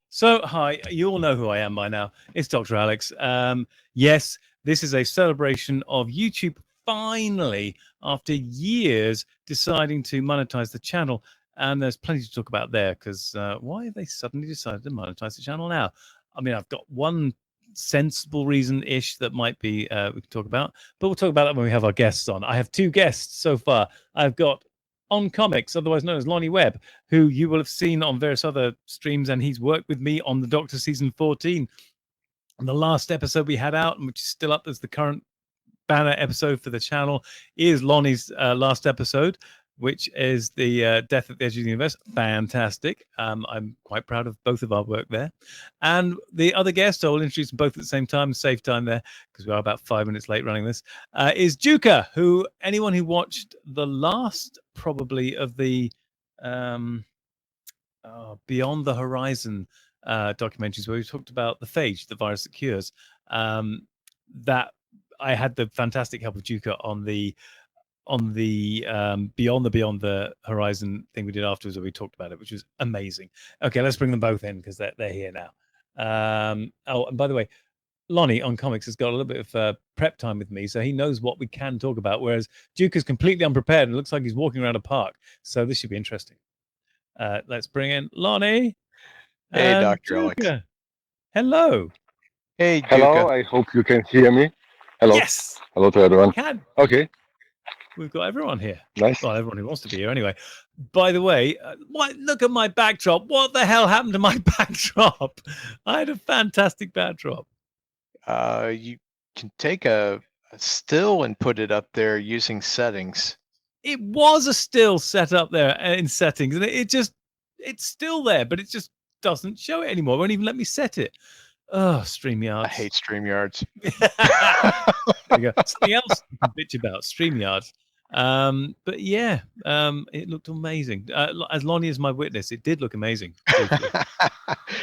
So, hi, you all know who I am by now. It's Dr. Alex. Yes, this is a celebration of YouTube finally, after years, deciding to monetize the channel. And there's plenty to talk about there, because why have they suddenly decided to monetize the channel now? I mean, I've got one sensible reason-ish that might be we can talk about, but we'll talk about that when we have our guests on. I have two guests so far. I've got OnComics, otherwise known as Lonnie Webb, who you will have seen on various other streams, and he's worked with me on the Doctor Season 14. And the last episode we had out, which is still up as the current banner episode for the channel, is Lonnie's last episode, which is the Death at the Edge of the Universe. Fantastic. I'm quite proud of both of our work there. And the other guest, I will introduce them both at the same time, save time there, because we are about 5 minutes late running this, is Juka, who anyone who watched the last, probably, of the Beyond the Horizon documentaries, where we talked about the phage, the virus that cures, that I had the fantastic help of Juka on the Beyond the Horizon thing we did afterwards, where we talked about it, which was amazing. Okay, let's bring them both in, because they're here now. Oh, and by the way, Lonnie OnComics has got a little bit of prep time with me, so he knows what we can talk about, whereas Juka's completely unprepared and it looks like he's walking around a park. So this should be interesting. Let's bring in Lonnie. Hey, Dr. Juka. Alex. Hello. Hey, Juka. Hello, I hope you can hear me. Hello. Yes. Hello to everyone. Can. Okay. We've got everyone here. Nice. Well, everyone who wants to be here anyway. By the way, look at my backdrop. What the hell happened to my backdrop? I had a fantastic backdrop. You can take a still and put it up there using settings. It was a still set up there in settings, and it's still there, but it just doesn't show it anymore. It won't even let me set it. Oh, Streamyard. I hate Streamyards. There you go. Something else you can bitch about, Streamyard. But yeah, it looked amazing. As Lonnie is my witness, it did look amazing.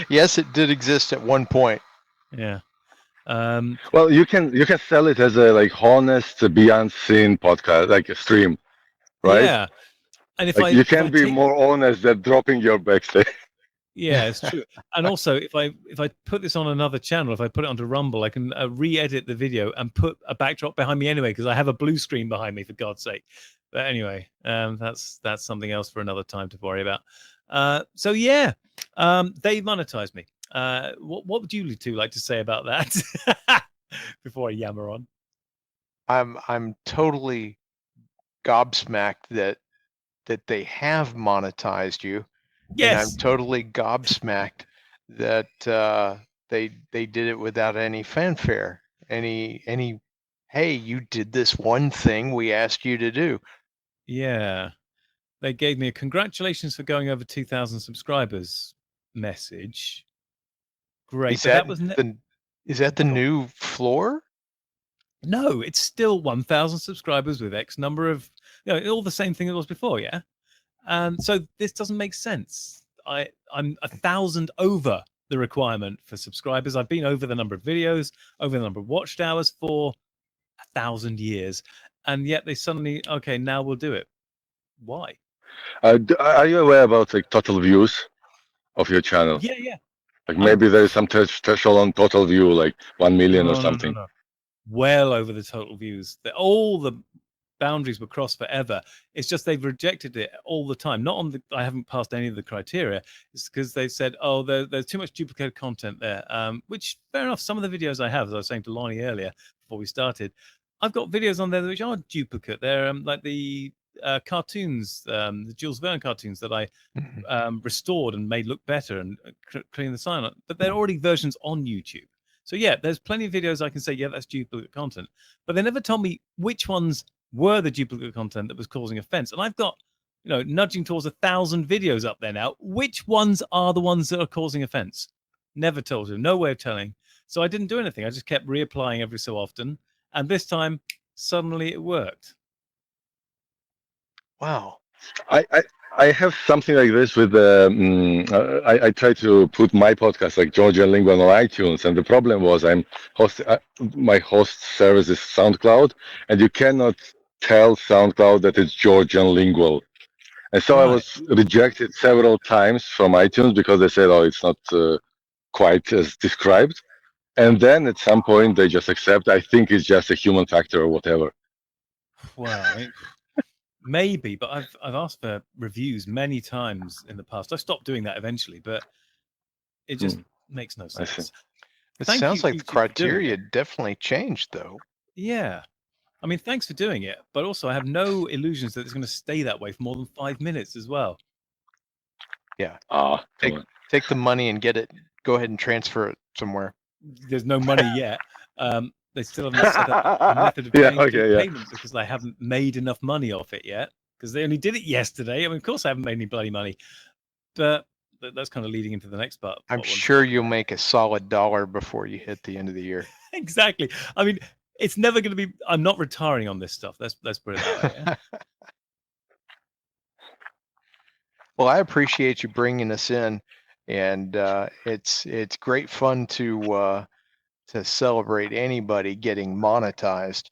Yes, it did exist at one point. Yeah. Well, you can sell it as a honest beyond scene podcast, like a stream, right? Yeah. And if you can be more honest than dropping your backstage. Yeah, it's true. And also, if I put this on another channel, if I put it onto Rumble, I can re-edit the video and put a backdrop behind me anyway, because I have a blue screen behind me, for God's sake. But anyway, that's something else for another time to worry about. So yeah, they monetized me. What would you two like to say about that before I yammer on? I'm totally gobsmacked that they have monetized you. Yes. And I'm totally gobsmacked that they did it without any fanfare. Any hey, you did this one thing we asked you to do. Yeah. They gave me a congratulations for going over 2,000 subscribers message. Great. Is that the new floor? No, it's still 1,000 subscribers with X number of, all the same thing it was before, yeah? And so this doesn't make sense. I'm 1,000 over the requirement for subscribers. I've been over the number of videos, over the number of watched hours for 1,000 years. And yet they suddenly, okay, now we'll do it. Why? Are you aware about total views of your channel? Yeah. Maybe there is some threshold on total view, like 1 million or something. No. Well over the total views. All the boundaries were crossed forever. It's just they've rejected it all the time. Not on the, I haven't passed any of the criteria. It's because they said, oh, there's too much duplicated content there. Which fair enough. Some of the videos I have, as I was saying to Lonnie earlier before we started, I've got videos on there which are duplicate. They're like the cartoons, the Jules Verne cartoons that I restored and made look better and clean the sign up. But they're already versions on YouTube. So yeah, there's plenty of videos I can say, yeah, that's duplicate content. But they never told me which ones were the duplicate content that was causing offense. And I've got, nudging towards 1,000 videos up there now. Which ones are the ones that are causing offense? Never told you. No way of telling. So I didn't do anything. I just kept reapplying every so often. And this time, suddenly it worked. Wow. I have something like this with I try to put my podcast like Georgian Lingual on iTunes, and the problem was my host service is SoundCloud, and you cannot tell SoundCloud that it's Georgian Lingual, and so I was rejected several times from iTunes because they said, oh, it's not quite as described, and then at some point they just accept. I think it's just a human factor or whatever. Well, maybe, but I've asked for reviews many times in the past. I stopped doing that eventually, but it just makes no sense. It sounds like the criteria definitely changed, though. Yeah. I mean, thanks for doing it, but also I have no illusions that it's going to stay that way for more than 5 minutes as well. Yeah. Take the money and go ahead and transfer it somewhere. There's no money yet. They still haven't set up a method of payment because they haven't made enough money off it yet, because they only did it yesterday. I mean, of course I haven't made any bloody money, but that's kind of leading into the next part. I'm sure you'll make a solid $1 before you hit the end of the year. Exactly. I mean, it's never going to be, I'm not retiring on this stuff. Let's put it that way. Yeah? Well, I appreciate you bringing us in, and it's great fun to celebrate anybody getting monetized.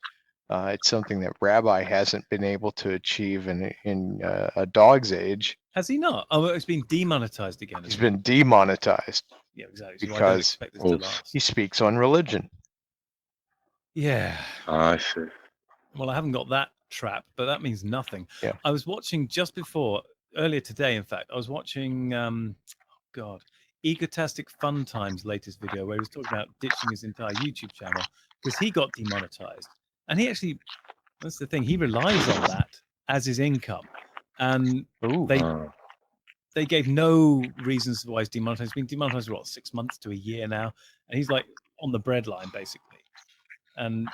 It's something that Rabbi hasn't been able to achieve in a dog's age. Has he not? Oh, it's been demonetized again. He's been demonetized. Yeah, exactly. So because he speaks on religion. Yeah. I see. Well, I haven't got that trap, but that means nothing. Yeah. I was watching just before, earlier today, in fact, I was watching, Egotastic Fun Time's latest video where he was talking about ditching his entire YouTube channel because he got demonetized. And he actually, that's the thing, he relies on that as his income. And they gave no reasons why he's demonetized. He's been demonetized for 6 months to a year now. And he's like on the breadline, basically. And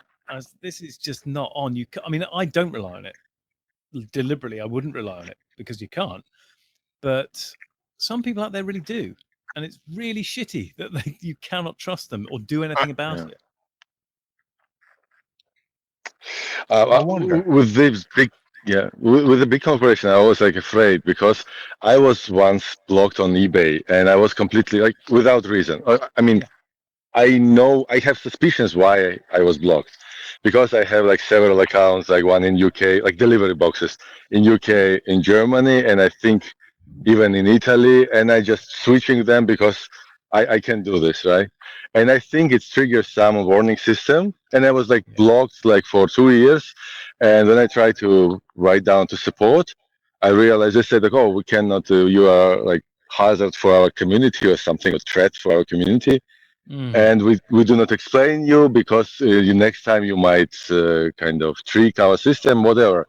this is just not on. I mean, I don't rely on it. Deliberately, I wouldn't rely on it because you can't. But some people out there really do. And it's really shitty that you cannot trust them or do anything about it. With this big, with the big corporation, I was afraid because I was once blocked on eBay, and I was completely without reason. I mean, I know I have suspicions why I was blocked, because I have several accounts, one in UK, delivery boxes in UK, in Germany, and I think even in Italy, and I just switching them because I can do this, right? And I think it triggers some warning system, and I was blocked for 2 years, and when I tried to write down to support, I realized they said oh, we cannot, you are hazard for our community or something, a threat for our community. And we do not explain you because next time you might kind of trick our system, whatever.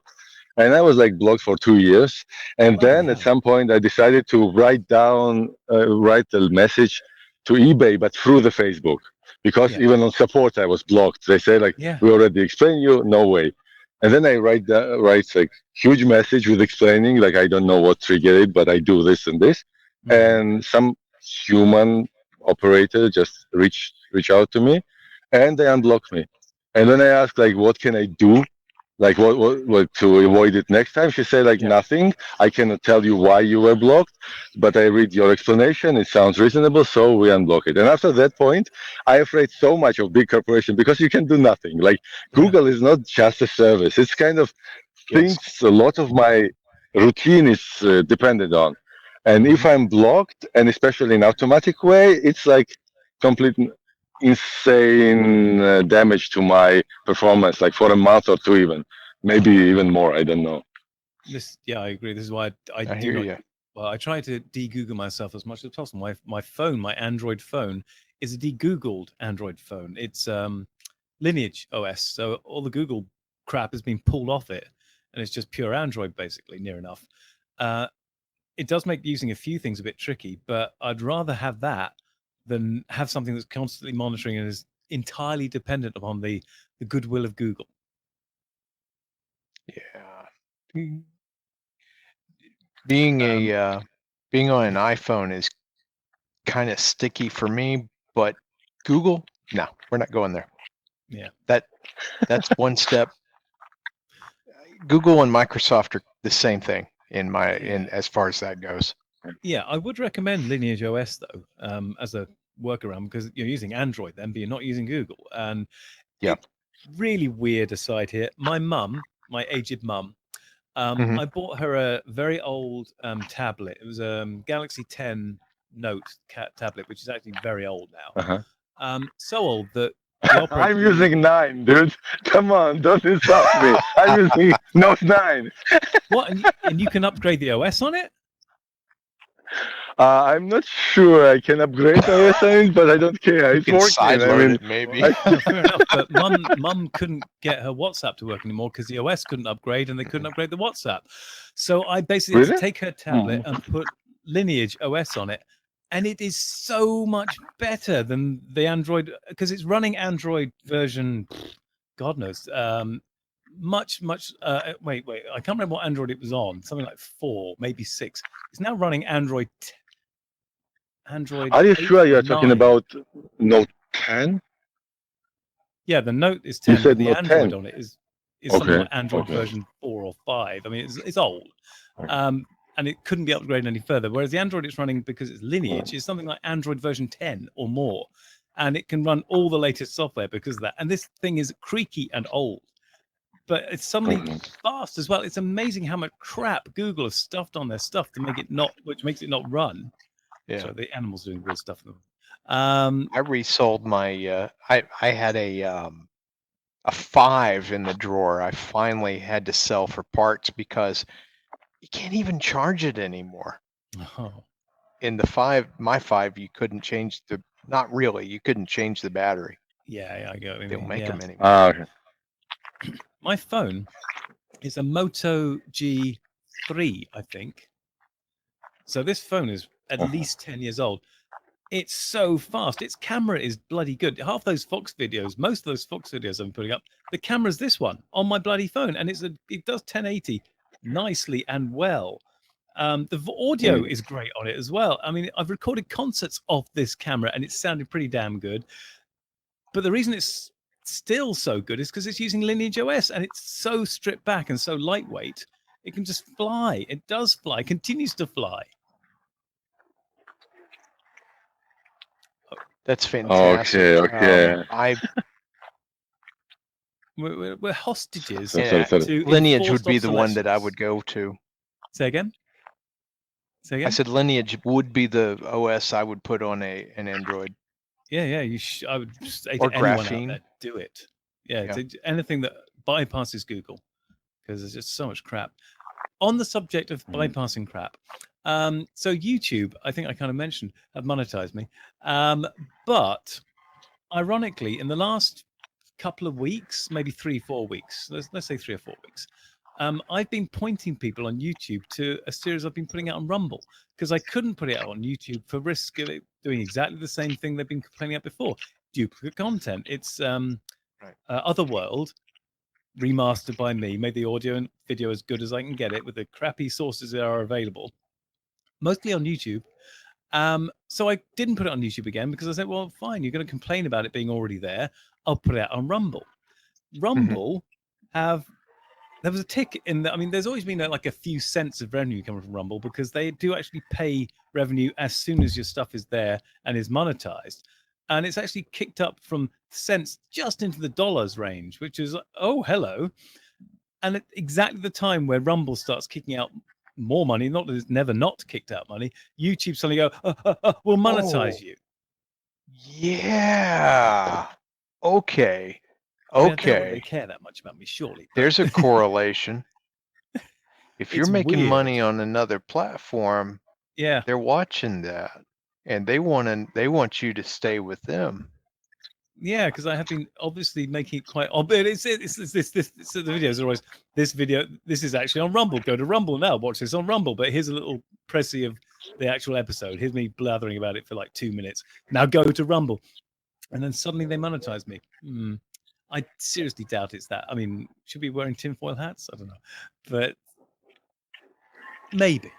And I was blocked for 2 years. And then at some point I decided to write a message to eBay, but through the Facebook, because even on support I was blocked. They say we already explained you, no way. And then I write huge message with explaining I don't know what triggered it, but I do this and this. And some human operator just reach out to me, and they unblock me. And when I asked what can I do, what to avoid it next time, she said nothing. I cannot tell you why you were blocked, but I read your explanation. It sounds reasonable, so we unblock it. And after that point, I afraid so much of big corporation because you can do nothing. Google is not just a service; it's kind of things a lot of my routine is dependent on. And if I'm blocked, and especially in automatic way, it's complete insane damage to my performance, for a month or two even. maybe even more. I don't know. I agree. This is why I do hear not. you. Well, I try to de-Google myself as much as possible. My phone, my Android phone, is a de-Googled Android phone. It's Lineage OS, so all the Google crap has been pulled off it, and it's just pure Android, basically, near enough. It does make using a few things a bit tricky, but I'd rather have that than have something that's constantly monitoring and is entirely dependent upon the goodwill of Google. Yeah. Being being on an iPhone is kind of sticky for me, but Google, no, we're not going there. Yeah. That's one step. Google and Microsoft are the same thing in as far as that goes. Yeah, I would recommend Lineage OS though, as a workaround, because you're using Android then, but you're not using Google. And Yeah. Really weird aside here. My mum, my aged mum, I bought her a very old tablet. It was a Galaxy 10 Note tablet, which is actually very old now. So old that the operator I'm using 9, dude. Come on, don't insult me. I'm using Note 9. What? And you can upgrade the OS on it? I'm not sure I can upgrade OS on it, but I don't care. It's working. Sideload it, maybe. Fair enough. But mum couldn't get her WhatsApp to work anymore because the OS couldn't upgrade, and they couldn't upgrade the WhatsApp. So I basically had to take her tablet and put Lineage OS on it, and it is so much better than the Android, because it's running Android version, God knows, much. Wait, I can't remember what Android it was on. Something like 4, maybe 6. It's now running Android. Are you sure you're talking about Note 10? Yeah, the Note is 10, but the Note Android 10. on it is something like Android version 4 or 5. I mean, it's old, and it couldn't be upgraded any further. Whereas the Android it's running, because it's Lineage, is something like Android version 10 or more, and it can run all the latest software because of that. And this thing is creaky and old, but it's suddenly fast as well. It's amazing how much crap Google has stuffed on their stuff to make it not, which makes it not run. Yeah. So the animals doing weird stuff. I resold my. I had a 5 in the drawer. I finally had to sell for parts because you can't even charge it anymore. Oh. In the 5, my 5, you couldn't change the. Not really. You couldn't change the battery. Yeah, I get what you They don't mean. make them anymore. My phone is a Moto G3, I think. So this phone is at least 10 years old. It's so fast. Its camera is bloody good. Half those Fox videos, most of those Fox videos I'm putting up, the camera's this one on my bloody phone, and it does 1080 nicely and well. The audio is great on it as well. I mean, I've recorded concerts off this camera, and it's sounded pretty damn good. But the reason it's still so good is because it's using Lineage OS, and it's so stripped back and so lightweight. It can just fly. It does fly. Continues to fly. That's fantastic. Okay. We're hostages. Sorry. Lineage would be the one that I would go to. Say again? I said Lineage would be the OS I would put on an Android. Yeah. I would say or to anyone Graphene. out there, do it. Yeah. Anything that bypasses Google, because there's just so much crap. On the subject of bypassing crap, so YouTube, I think I kind of mentioned, have monetized me. But ironically, in the last couple of weeks, maybe 3-4 weeks, let's say 3 or 4 weeks, I've been pointing people on YouTube to a series I've been putting out on Rumble, because I couldn't put it out on YouTube for risk of it doing exactly the same thing they've been complaining about before. Duplicate content. It's Otherworld, remastered by me, made the audio and video as good as I can get it with the crappy sources that are available, mostly on YouTube. So I didn't put it on YouTube again, because I said, well, fine, you're going to complain about it being already there. I'll put it out on Rumble. Rumble there was a tick in the, I mean, there's always been like a few cents of revenue coming from Rumble, because they do actually pay revenue as soon as your stuff is there and is monetized. And it's actually kicked up from cents just into the dollars range, which is, oh, hello. And at exactly the time where Rumble starts kicking out more money, not that it's never not kicked out money, YouTube suddenly go, we'll monetize you. Yeah. Okay. I mean, I doubt Okay, they care that much about me, surely. But there's a correlation. If you're It's making weird. money on another platform, yeah, they're watching that, and they want you to stay with them. yeah, because I have been obviously making it quite obvious. It's so the videos are always this video. This is actually on Rumble. Go to Rumble now. Watch this on Rumble. But here's a little pressy of the actual episode. Here's me blathering about it for like 2 minutes. Now go to Rumble, and then suddenly they monetize me. I seriously doubt it's that. I mean, should we be wearing tinfoil hats? I don't know, but maybe.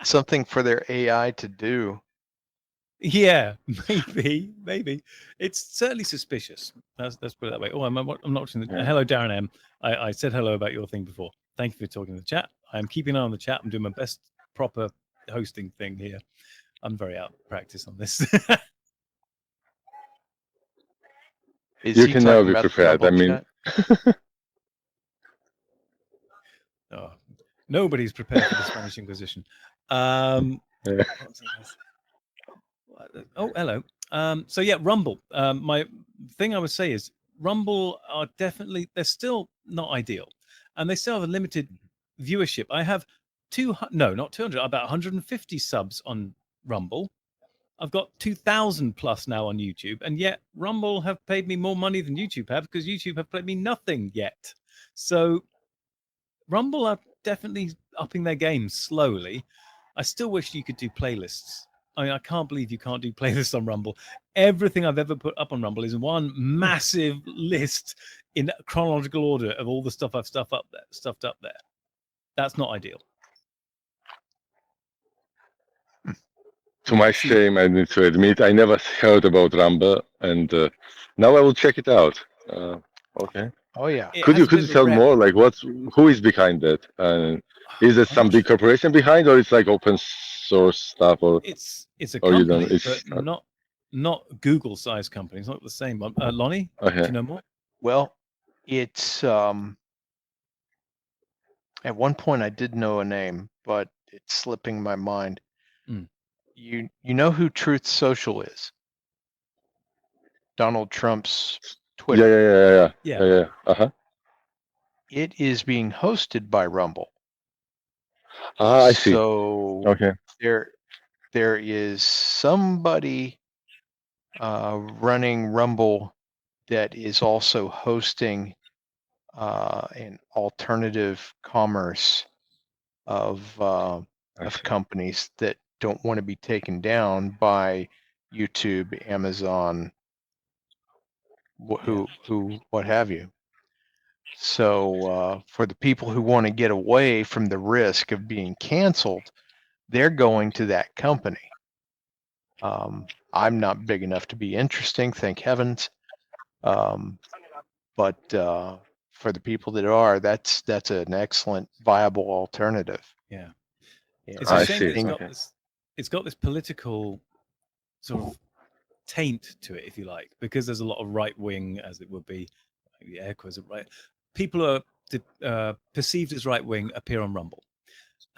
Something for their AI to do. Yeah, maybe. It's certainly suspicious. Let's put it that way. Oh, I'm not watching the. Yeah. Hello, Darren M. I said hello about your thing before. Thank you for talking in the chat. I'm keeping an eye on the chat. I'm doing my best proper hosting thing here. I'm very out of practice on this. Is You he can never talking be about the prepared. I Rumble mean, chat? Oh, nobody's prepared for the Spanish Inquisition. yeah. Oh, hello. So yeah, Rumble. My thing I would say is Rumble are definitely, they're still not ideal, and they still have a limited viewership. I have not 200, about 150 subs on Rumble. I've got 2,000 plus now on YouTube, and yet Rumble have paid me more money than YouTube have, because YouTube have paid me nothing yet. So Rumble are definitely upping their game slowly. I still wish you could do playlists. I mean, I can't believe you can't do playlists on Rumble. Everything I've ever put up on Rumble is in one massive list in chronological order of all the stuff I've stuffed up there. That's not ideal. To my shame, I need to admit, I never heard about Rumble, and now I will check it out. Okay. Oh yeah. Could you tell more? Like, who is behind that? Is it some big corporation behind, or it's like open source stuff, or it's a or you company, don't? It's but not Google size company. It's not the same one. Lonnie, do okay. you know more? Well, it's at one point I did know a name, but it's slipping my mind. Mm. You know who Truth Social is? Donald Trump's Twitter. Yeah. Uh-huh. It is being hosted by Rumble. Ah, I see. So Okay. there is somebody running Rumble that is also hosting an alternative commerce of companies that don't want to be taken down by YouTube, Amazon, what have you. So for the people who want to get away from the risk of being canceled, they're going to that company. I'm not big enough to be interesting, thank heavens. But for the people that are, that's an excellent, viable alternative. Yeah. Yeah, It's a shame that it's got this political sort of taint to it, if you like, because there's a lot of right wing, as it would be, the air quotes, right? People are perceived as right wing appear on Rumble,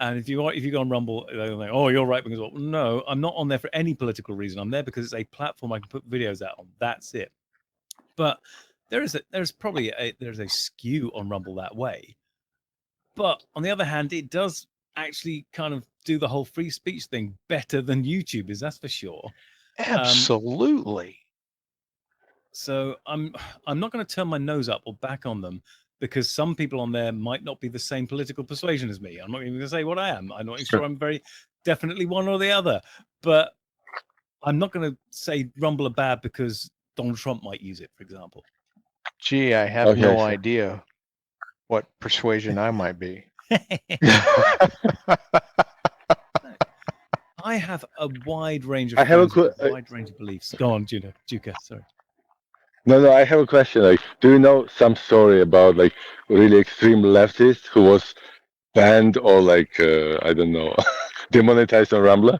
and if you go on Rumble, they're like, "Oh, you're right wing as well." No, I'm not on there for any political reason. I'm there because it's a platform I can put videos out on. That's it. But there's a skew on Rumble that way. But on the other hand, it does actually kind of do the whole free speech thing better than YouTube is, that's for sure. Absolutely. So I'm not going to turn my nose up or back on them, because some people on there might not be the same political persuasion as me. I'm not even going to say what I am. I'm not sure I'm very definitely one or the other. But I'm not going to say Rumble are bad because Donald Trump might use it, for example. Gee, I have no idea what persuasion I might be. I have a wide range of friends with a wide range of beliefs. Go on, Juka, sorry. No, I have a question. Like, do you know some story about like really extreme leftist who was banned or like I don't know, demonetized on Rumble?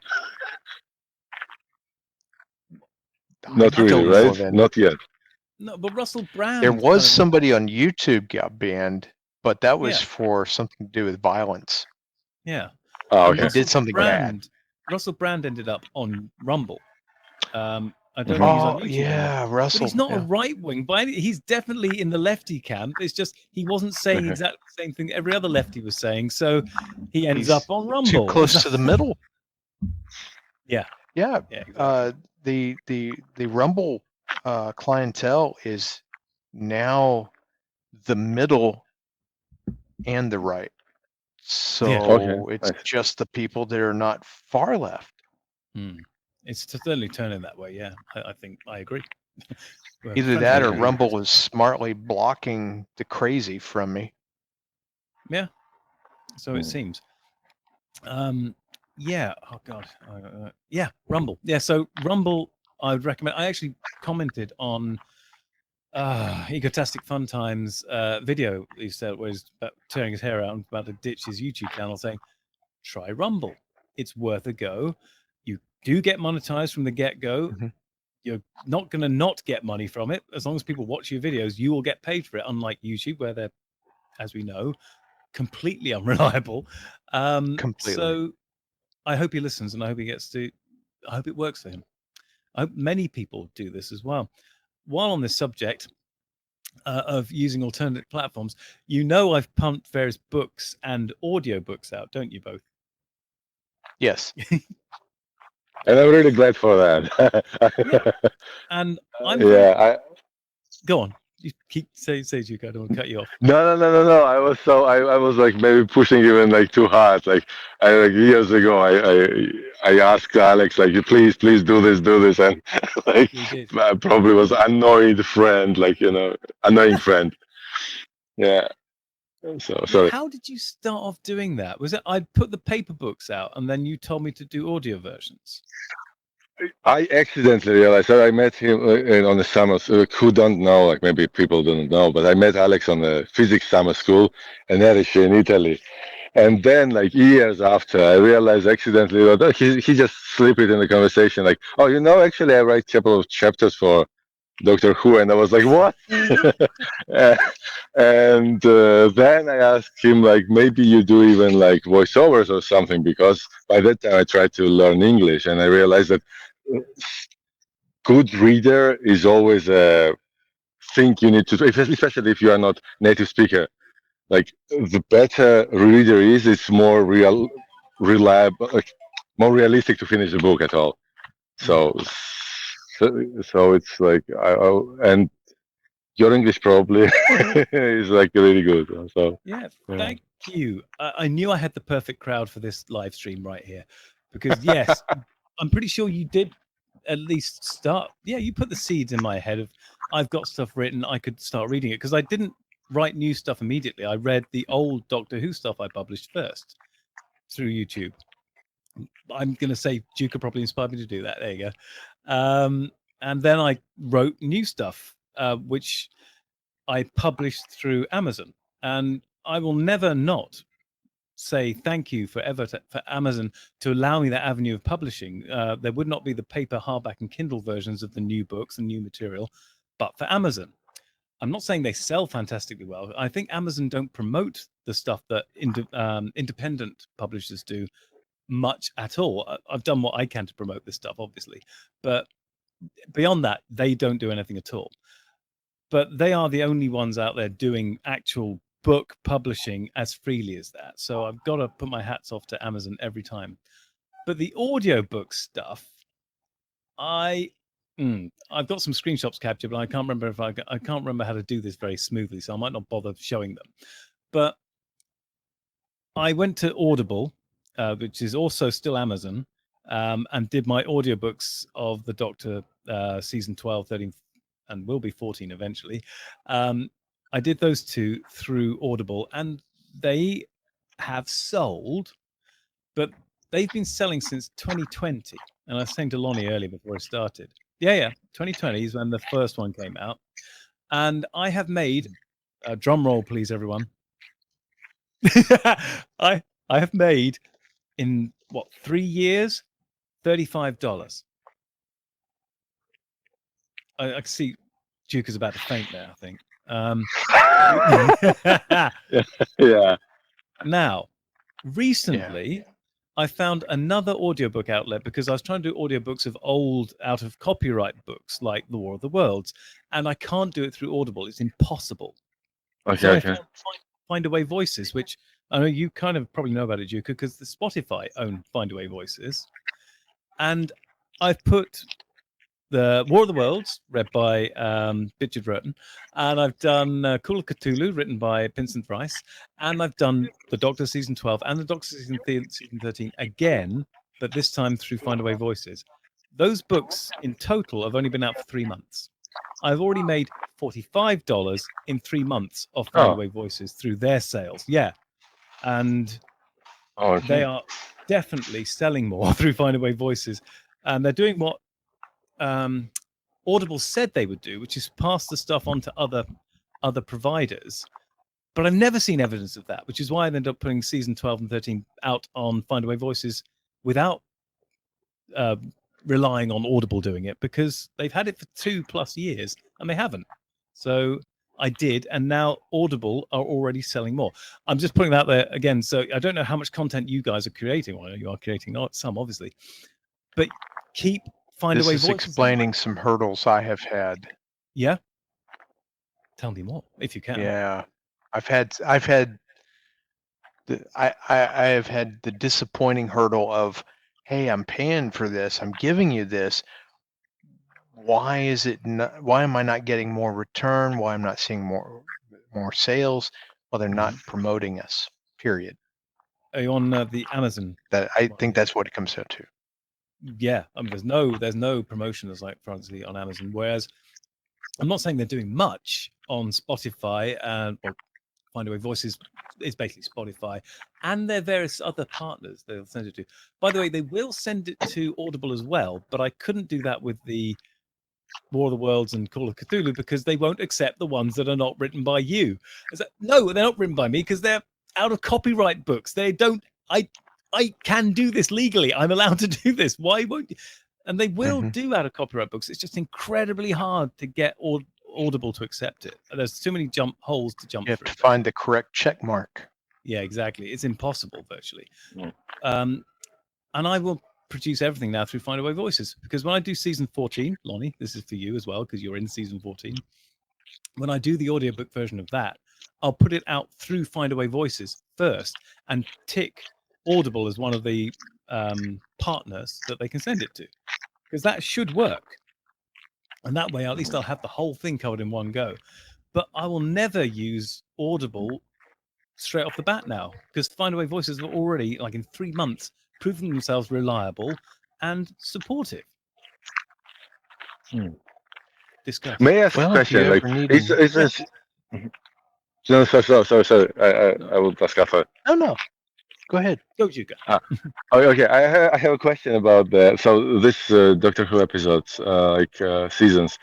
Not really, right? Not yet. No, but Russell Brand. There was somebody on YouTube got banned, but that was for something to do with violence. Yeah. Oh, okay. He did something bad. Russell Brand ended up on Rumble. I don't think he's on Oh YouTube anymore. yeah, But Russell. he's not yeah. a right wing, he's definitely in the lefty camp. It's just he wasn't saying exactly the same thing every other lefty was saying, so he ends He's up on Rumble. Too close to the middle. Yeah. Yeah. Yeah, exactly. The Rumble clientele is now the middle and the right. So Okay, it's nice. just the people that are not far left. It's certainly turning that way. Yeah, I think I agree. Either that or Rumble is smartly blocking the crazy from me. Yeah, so it seems. Yeah. Oh God. Yeah, Rumble. Yeah. So Rumble, I would recommend. I actually commented on Egotastic Fun Times video he said where he's about tearing his hair out and about to ditch his YouTube channel, saying, "Try Rumble. It's worth a go. You do get monetized from the get-go. Mhm. You're not going to not get money from it. As long as people watch your videos, you will get paid for it, unlike YouTube, where they're, as we know, completely unreliable." Completely. So I hope he listens, and I hope I hope it works for him. I hope many people do this as well. While on this subject of using alternate platforms, I've pumped various books and audiobooks out, don't you both? Yes. And I'm really glad for that. Yeah. And I'm go on. You keep say Juka, I don't want to cut you off. No. I was like maybe pushing even like too hard. Like years ago, I asked Alex like, please do this, and like You did. I probably was annoyed friend, like annoying friend. Yeah. So sorry. How did you start off doing that? Was it I put the paper books out and then you told me to do audio versions? I accidentally realized that I met him on the summer. Who don't know? Like maybe people don't know, but I met Alex on the physics summer school in Erice in Italy. And then, like years after, I realized accidentally that he just slipped it in the conversation, like, "Oh, actually, I write a couple of chapters for Doctor Who," and I was like, "What?" And then I asked him, like, maybe you do even like voiceovers or something, because by that time I tried to learn English, and I realized that good reader is always a thing you need to do, especially if you are not native speaker. Like the better reader is, it's more reliable, like more realistic to finish the book at all. So it's like and your English probably is like really good. So yeah, thank you. I knew I had the perfect crowd for this live stream right here, because yes, I'm pretty sure you did at least start. Yeah, you put the seeds in my head of I've got stuff written, I could start reading it, because I didn't write new stuff immediately. I read the old Doctor Who stuff I published first through YouTube. I'm going to say Juka probably inspired me to do that. There you go. And then I wrote new stuff, which I published through Amazon. And I will never not say thank you forever for Amazon to allow me that avenue of publishing. There would not be the paper, hardback, and Kindle versions of the new books and new material, but for Amazon. I'm not saying they sell fantastically well. I think Amazon don't promote the stuff that independent publishers do much at all. I've done what I can to promote this stuff, obviously, but beyond that, they don't do anything at all. But they are the only ones out there doing actual book publishing as freely as that. So I've got to put my hats off to Amazon every time. But the audiobook stuff, I've got some screenshots captured, but I can't remember I can't remember how to do this very smoothly, so I might not bother showing them. But I went to Audible, which is also still Amazon, and did my audiobooks of the Doctor season 12, 13, and will be 14 eventually. I did those two through Audible, and they have sold, but they've been selling since 2020. And I was saying to Lonnie earlier before I started, 2020 is when the first one came out, and I have made drum roll, please, everyone. I have made in 3 years $35. I can see Duke is about to faint there, I think. yeah. Now, recently, I found another audiobook outlet because I was trying to do audiobooks of old, out of copyright books like The War of the Worlds, and I can't do it through Audible. It's impossible. Okay, So I okay. found Findaway Voices, which I know you kind of probably know about it, Juka, because the Spotify own Findaway Voices. And I've put the War of the Worlds, read by Richard Roten, and I've done Call of Cthulhu, written by Vincent Price, and I've done The Doctor Season 12 and The Doctor Season 13 again, but this time through Findaway Voices. Those books in total have only been out for 3 months. I've already made $45 in 3 months of Findaway Voices through their sales. Yeah. And they are definitely selling more through Findaway Voices. And they're doing what Audible said they would do, which is pass the stuff on to other providers. But I've never seen evidence of that, which is why I ended up putting season 12 and 13 out on Findaway Voices without relying on Audible doing it, because they've had it for 2+ years and they haven't. So I did, and now Audible are already selling more. I'm just putting that out there again. So I don't know how much content you guys are creating. Well, you are creating some, obviously, but keep Findaway Voices. This is explaining some hurdles I have had. Yeah. Tell me more if you can. Yeah, I have had the disappointing hurdle of, hey, I'm paying for this, I'm giving you this. Why is it not? Why am I not getting more return? Why I'm not seeing more sales? Well, they're not promoting us. Period. Are you on the Amazon? That I think that's what it comes down to. Yeah, I mean, there's no promotion as like frankly on Amazon. Whereas I'm not saying they're doing much on Spotify and Findaway Voices is basically Spotify and their various other partners they'll send it to. By the way, they will send it to Audible as well, but I couldn't do that with the War of the Worlds and Call of Cthulhu because they won't accept the ones that are not written by you. No, they're not written by me because they're out of copyright books. They don't. I can do this legally. I'm allowed to do this. Why won't you? And they will do out of copyright books. It's just incredibly hard to get Audible to accept it. There's too many holes to jump through. You have to find the correct check mark. Yeah, exactly. It's impossible virtually. Yeah. And I will produce everything now through Findaway Voices, because when I do season 14, Lonnie, this is for you as well because you're in season 14. When I do the audiobook version of that, I'll put it out through Findaway Voices first and tick Audible as one of the partners that they can send it to, because that should work. And that way, at least I'll have the whole thing covered in one go. But I will never use Audible straight off the bat now, because Findaway Voices are already, like in 3 months, proving themselves reliable and supportive. Discuss. May I ask a question? Like, is this? No, sorry. I will ask after. No. Go ahead. Go, Juka. Okay. I have a question about that. So this Doctor Who episodes, seasons,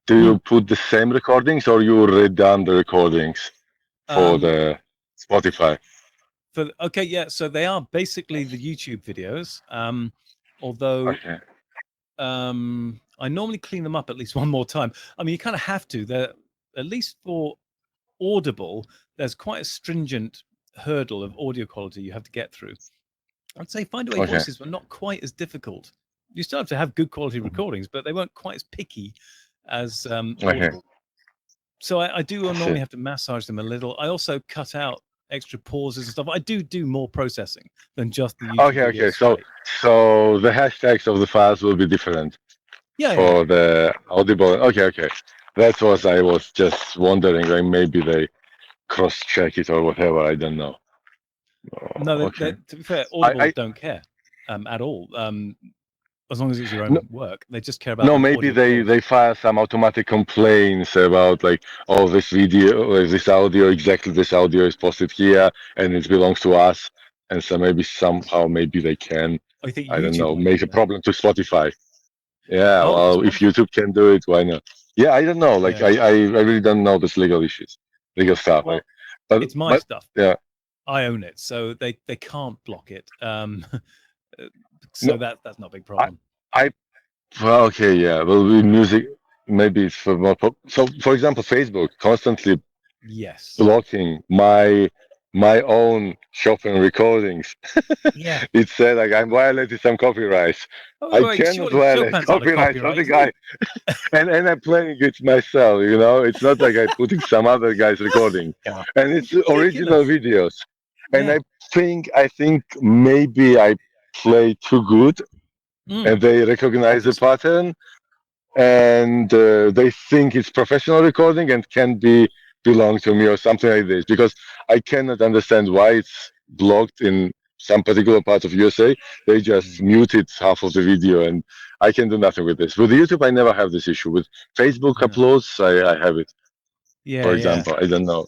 do you put the same recordings or you redone the recordings for the Spotify? So they are basically the YouTube videos. Although I normally clean them up at least one more time. I mean, you kind of have to. They're, at least for Audible, there's quite a stringent hurdle of audio quality you have to get through. I'd say Findaway Voices were not quite as difficult. You still have to have good quality recordings, but they weren't quite as picky as Audible. So I do normally have to massage them a little. I also cut out extra pauses and stuff. I do more processing than just the YouTube videos. So the hashtags of the files will be different for the Audible. Okay. That was, I was just wondering, like maybe they cross-check it or whatever. I don't know. No, to be fair, Audible don't care at all. As long as it's your own work, they just care about. No, maybe they file some automatic complaints about like, oh, this video, this audio, exactly this audio is posted here, and it belongs to us. And so maybe somehow they can, I don't know, make a problem to Spotify. Yeah, well, if YouTube can do it, why not? Yeah, I don't know. Like, I really don't know this legal stuff. Well, but it's my stuff. Yeah, I own it, so they can't block it. So that's not a big problem. Well, okay, yeah. Well, with music, maybe it's for more. So, for example, Facebook constantly blocking my my own shopping recordings. Yeah. It said like I'm violating some copyrights. Oh, I wait, cannot Chopin's violate not a copyrights of copyright, the is it? guy, and I'm playing it myself. You know, it's not like I'm putting some other guy's recording, Yeah. and it's original Ridiculous. videos. And Yeah. I think maybe I play too good, and they recognize the pattern, and they think it's professional recording and can be belong to me or something like this, because I cannot understand why it's blocked in some particular part of USA. They just muted half of the video, and I can do nothing with this. With YouTube, I never have this issue. With Facebook Yeah. uploads, I have it. Yeah. For Yeah. example, I don't know.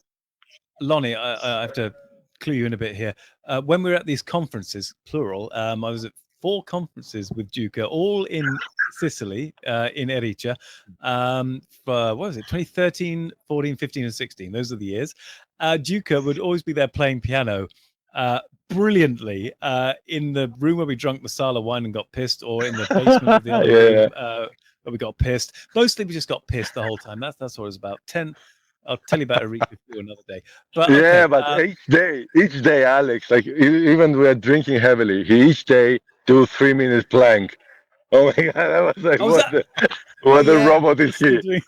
Lonnie, I have to clue you in a bit here. When we were at these conferences, plural, I was at 4 conferences with Juka, all in Sicily, in Erice, for, what was it, 2013, 14, 15, and 16. Those are the years. Juka would always be there playing piano brilliantly in the room where we drank masala wine and got pissed, or in the basement of the other room where we got pissed. Mostly we just got pissed the whole time. That's what it was about. I'll tell you about Erice another day. But okay, Yeah, but each day, Alex, like even we are drinking heavily, he each day do 3 minute plank. Oh my god, I was like, was that? what a Yeah, robot we're is still he? doing.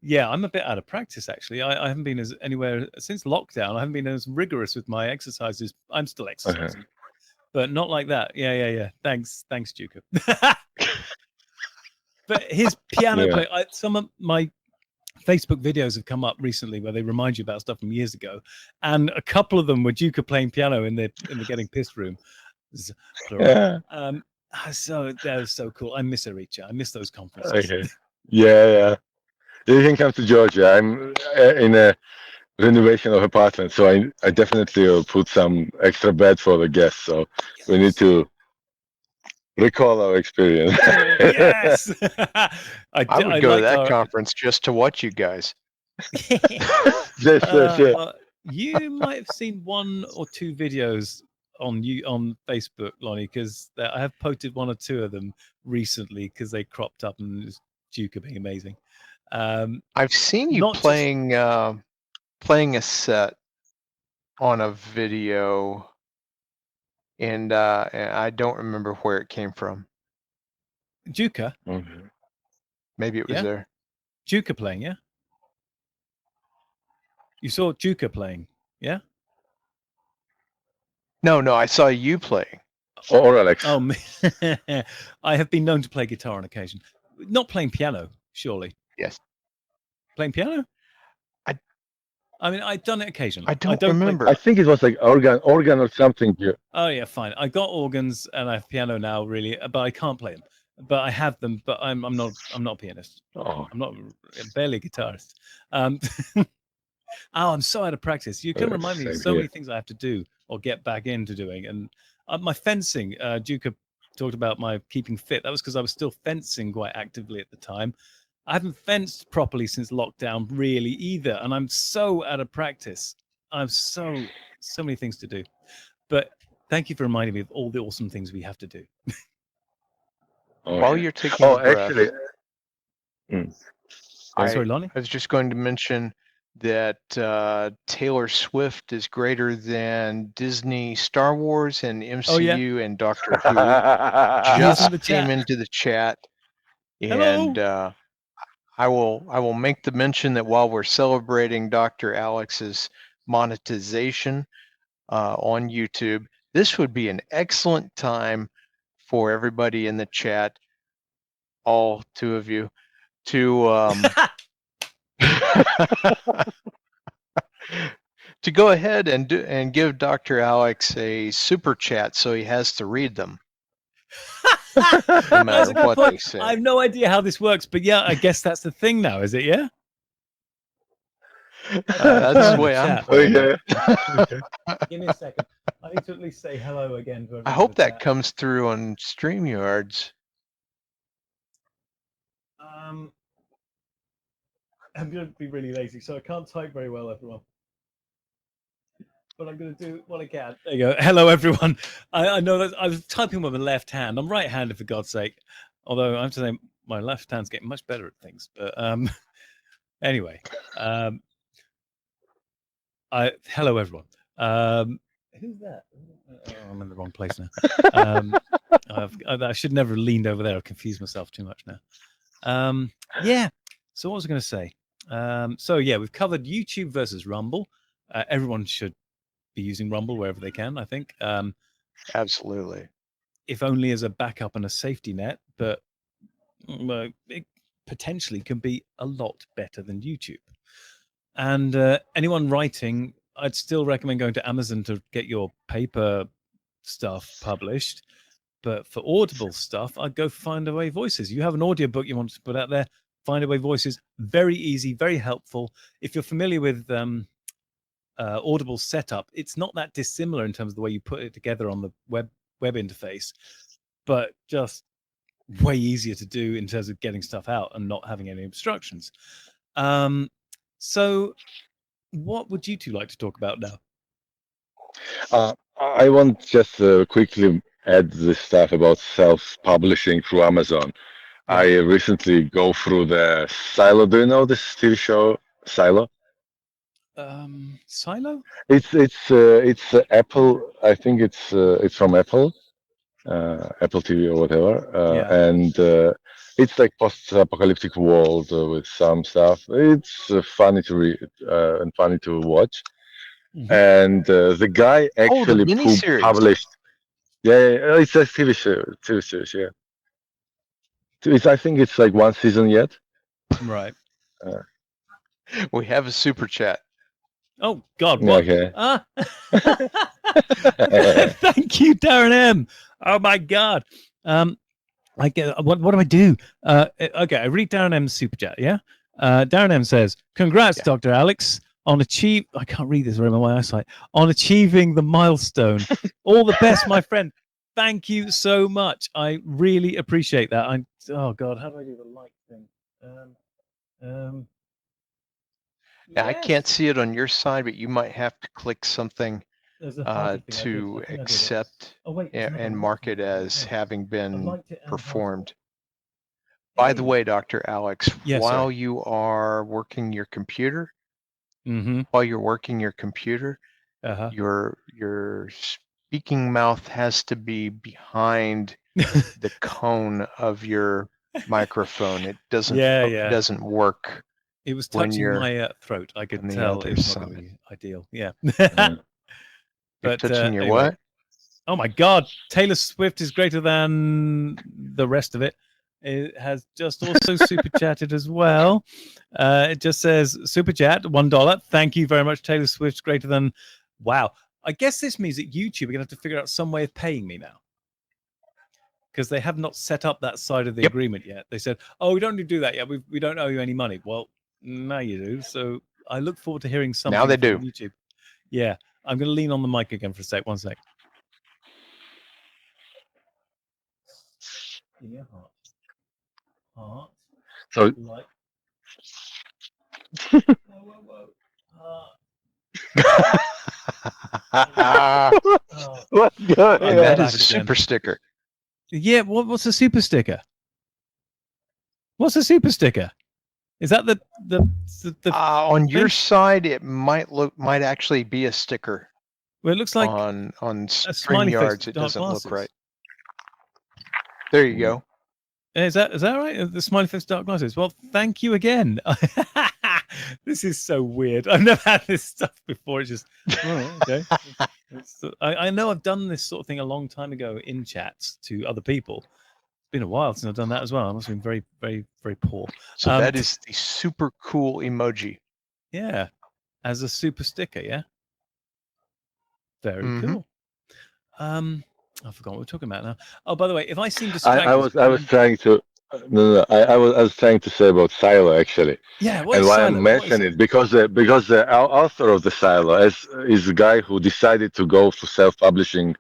Yeah, I'm a bit out of practice actually. I haven't been anywhere since lockdown. I haven't been as rigorous with my exercises. I'm still exercising, but not like that. Yeah. Thanks, Juka. But his piano play. Some of my Facebook videos have come up recently where they remind you about stuff from years ago, and a couple of them were Juka playing piano in the getting pissed room. Yeah. So that was so cool. I miss Erice. I miss those conferences. Okay. Yeah. You can come to Georgia. I'm in a renovation of apartment, so I definitely will put some extra bed for the guests. So we need to recall our experience. Yes. I would I go to liked that our. conference just to watch you guys. Sure. Well, you might have seen 1 or 2 videos on Facebook, Lonnie, because I have posted 1 or 2 of them recently because they cropped up and it was Juka being amazing. I've seen you playing a set on a video, and I don't remember where it came from. Juka. Maybe it was there. Juka playing, yeah. You saw Juka playing, yeah. No, I saw you playing. Or Alex. Oh, I have been known to play guitar on occasion. Not playing piano, surely. Yes. Playing piano? I mean, I've done it occasionally. I don't remember. I think it was like organ or something here. Oh yeah, fine. I got organs and I have piano now, really, but I can't play them. But I have them. But I'm not a pianist. Oh. I'm not barely a guitarist. I'm so out of practice. You can remind me of so many things I have to do or get back into doing. And my fencing, Juka talked about my keeping fit. That was because I was still fencing quite actively at the time. I haven't fenced properly since lockdown, really, either. And I'm so out of practice. I've so many things to do. But thank you for reminding me of all the awesome things we have to do. While you're taking a breath, actually, sorry, Lonnie? I was just going to mention that Taylor Swift is greater than Disney, Star Wars, and MCU and Doctor Who. Just came into the chat, and I will make the mention that while we're celebrating Dr. Alex's monetization on YouTube, this would be an excellent time for everybody in the chat, all 2 of you, to to go ahead and give Dr. Alex a super chat so he has to read them. No matter what they say. I have no idea how this works, but yeah, I guess that's the thing now, is it? Yeah. That's the way I'm playing it. Give me a second. I need to at least say hello again. I hope that comes through on Streamyards. I'm going to be really lazy, so I can't type very well, everyone. But I'm going to do what I can. There you go. Hello, everyone. I know that I was typing with my left hand. I'm right-handed, for God's sake. Although I have to say my left hand's getting much better at things. But anyway, Hello, everyone. Who's that? Oh, I'm in the wrong place now. I should never have leaned over there. I've confused myself too much now. Yeah. So what was I going to say? So yeah, we've covered YouTube versus Rumble. Everyone should be using Rumble wherever they can, I think. Absolutely. If only as a backup and a safety net, but it potentially can be a lot better than YouTube. And anyone writing, I'd still recommend going to Amazon to get your paper stuff published. But for Audible stuff, I'd go Find Away Voices. You have an audiobook you want to put out there, Find Away Voices, very easy, very helpful. If you're familiar with Audible setup, it's not that dissimilar in terms of the way you put it together on the web interface, but just way easier to do in terms of getting stuff out and not having any obstructions. So what would you two like to talk about now? I want just quickly add this stuff about self-publishing through Amazon. Yeah. I recently go through the Silo. Do you know this TV show, Silo? Silo? It's Apple. I think it's from Apple, Apple TV or whatever. Yeah. And it's like post-apocalyptic world with some stuff. It's funny to read and funny to watch. Mhm. And the guy actually miniseries. published. Yeah, it's a TV series. Yeah, I think it's like one season yet. Right. We have a super chat. Oh God! What? Okay. Thank you, Darren M. Oh my God. I get what do I do? Okay, I read Darren M's super chat. Yeah. Darren M says, "Congrats, Yeah. Dr. Alex, on I can't read this very well, my eyesight. On achieving the milestone. All the best, my friend. Thank you so much. I really appreciate that. Oh God, how do I do the like thing? Yeah, I Yes. can't see it on your side, but you might have to click something There's a hearty thing. I to think I did it. accept Oh wait, there's another and like mark it thing. as Yeah. having I've been liked it and hearted it. performed. By the Hey. way, Dr. Alex, Yeah, while sorry. you are working your computer, Mm-hmm. Uh-huh. your speaking mouth has to be behind the cone of your microphone. It doesn't Yeah, it yeah. doesn't work. It was when touching you're my throat. I could on the tell other it was not going to side. be ideal. Yeah. Mhm. You're But touching your anyway. what? Oh my God, Taylor Swift is greater than the rest of it. It has just also super chatted as well. It just says super chat $1. Thank you very much, Taylor Swift's greater than. Wow. I guess this means that YouTube are going to have to figure out some way of paying me now, because they have not set up that side of the Yep. agreement yet. They said, "Oh, we don't need to do that yet. We don't owe you any money." Well, now you do. So I look forward to hearing something Now they from do. YouTube. Yeah, I'm going to lean on the mic again for a sec. One sec. Give me a heart. Heart. So Like. Whoa. what's going And I'm that back is a again. super sticker. Yeah, what's a super sticker? What's a super sticker? Is that the On your thing? side, it might actually be a sticker. Well, it looks like on smiley face Streamyard, with it dark doesn't look glasses. right. There you go. Is that right? The smiley face dark glasses. Well, thank you again. This is so weird. I've never had this stuff before. It's just okay. I know I've done this sort of thing a long time ago in chats to other people. It's been a while since I've done that as well. I must have been very, very, very poor. So that is the super cool emoji. Yeah, as a super sticker. Yeah, very cool. I forgot what we're talking about now. Oh, by the way, if I seem distracted, I was trying to. No. I was trying to say about Silo actually. Yeah, what And is why Silo? I mention it because the author of the Silo is a guy who decided to go to self-publishing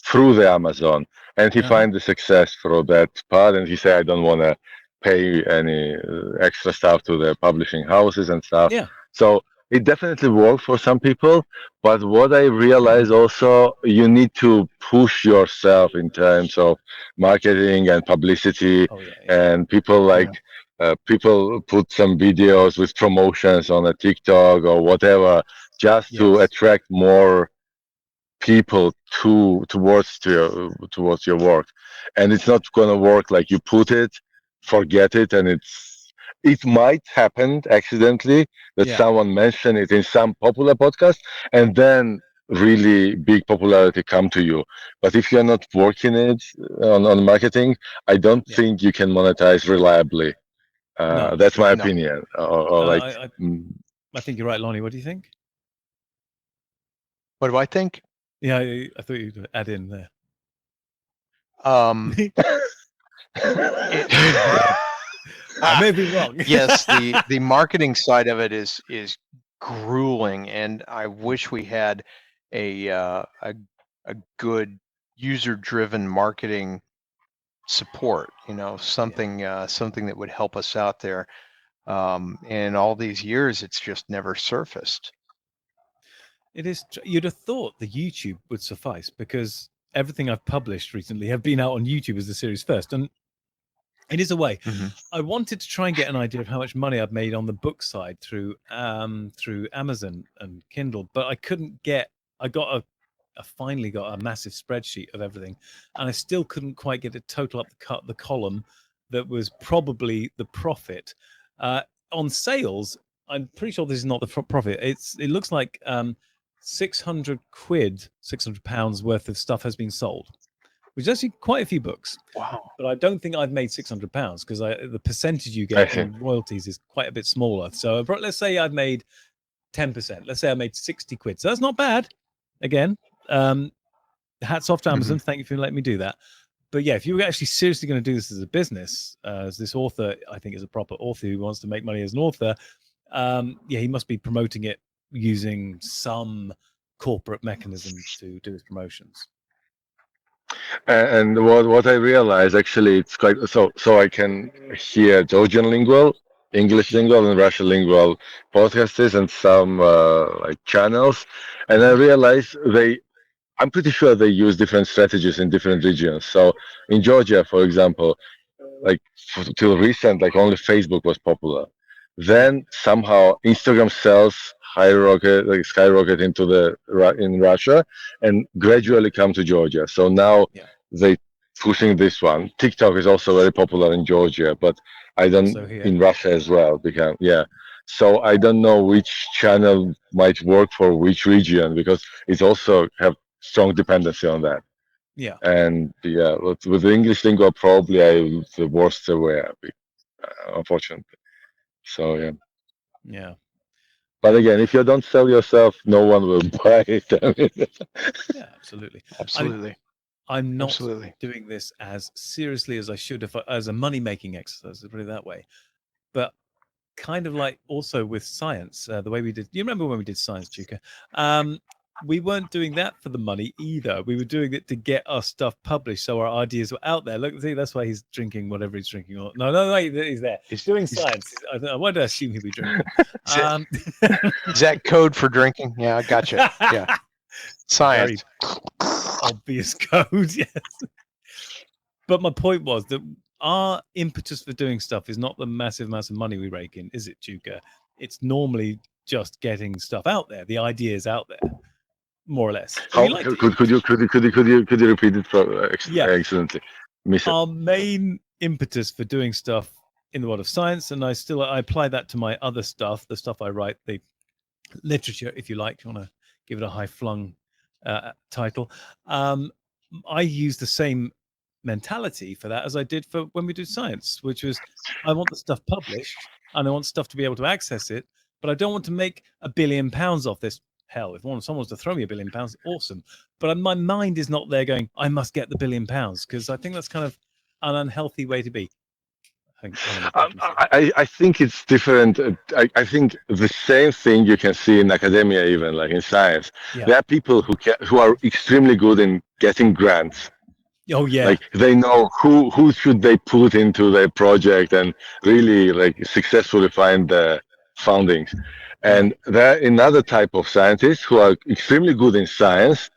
through the Amazon, and he find the success through that part, and he said, I don't want to pay any extra stuff to the publishing houses and stuff. Yeah. So it definitely worked for some people, but what I realized also, you need to push yourself in terms of marketing and publicity, and people like. People put some videos with promotions on a TikTok or whatever just to Yes. attract more people towards your work. And it's not going to work like you put it, forget it, and it might happen accidentally that Yeah. someone mentioned it in some popular podcast, and then really big popularity come to you. But if you're not working it on marketing, I don't Yeah. think you can monetize reliably. No. That's my No. opinion. Or like, mm, I think you're right, Lonnie. What do you think? What do I think? Yeah, I thought you'd add in there. Um, it, I may be wrong. yes, the marketing side of it is grueling, and I wish we had a good user-driven marketing support. Something something that would help us out there. And all these years, it's just never surfaced. It is. You'd have thought the YouTube would suffice because everything I've published recently have been out on YouTube as the series first, and it is a way. Mm-hmm. I wanted to try and get an idea of how much money I've made on the book side through Amazon and Kindle, but I couldn't get. I finally got a massive spreadsheet of everything, and I still couldn't quite get it total up the column that was probably the profit on sales. I'm pretty sure this is not the profit. It looks like 600 quid, £600 worth of stuff has been sold, which is actually quite a few books. Wow. But I don't think I've made £600 because the percentage you I get see. in royalties is quite a bit smaller. So let's say I've made 10%. Let's say I made 60 quid. So that's not bad. Again, hats off to Amazon. Thank you for letting me do that. But yeah, if you were actually seriously going to do this as a business, as this author, I think is a proper author who wants to make money as an author, he must be promoting it using some corporate mechanism to do his promotions. And what I realized actually, it's quite so I can hear Georgian lingual, English lingual, and Russian lingual podcasts and some like channels, and I realized I'm pretty sure they use different strategies in different regions. So in Georgia, for example, like till recent, like only Facebook was popular. Then somehow Instagram sales skyrocket into in Russia and gradually come to Georgia. So now they pushing this one. TikTok is also very popular in Georgia, but I don't Also here. in Russia as well. Because so I don't know which channel might work for which region because it also have strong dependency on that. Yeah. And with the English lingo, probably I'm the worst aware, unfortunately. So yeah. Yeah. But again, if you don't sell yourself, no one will buy it. I mean, Yeah, absolutely. Absolutely. I'm not Absolutely. doing this as seriously as I should as a money-making exercise, to put it that way. But kind of like also with science, the way we did. You remember when we did science, Juka? We weren't doing that for the money either. We were doing it to get our stuff published, so our ideas were out there. Look, see, that's why he's drinking whatever he's drinking. No, he's there. He's doing science. I wanted to assume he'd be drinking. Is that code for drinking? Yeah, I gotcha. Yeah. Science. Very obvious code, yes. But my point was that our impetus for doing stuff is not the massive amounts of money we rake in, is it, Juka? It's normally just getting stuff out there, the ideas out there, more or less. could you repeat it excellently? Our main impetus for doing stuff in the world of science, and I apply that to my other stuff, the stuff I write, the literature, if you like, if you want to give it a high flung title. I use the same mentality for that as I did for when we did science, which was I want the stuff published and I want stuff to be able to access it, but I don't want to make £1 billion off this. Hell, if someone was to throw me £1 billion, awesome. But my mind is not there going, I must get the £1 billion, because I think that's kind of an unhealthy way to be. I think it's different. I think the same thing you can see in academia, even like in science. Yeah. There are people who are extremely good in getting grants. Oh yeah. Like they know who should they put into their project and really like successfully find the fundings. And there are another type of scientists who are extremely good in science,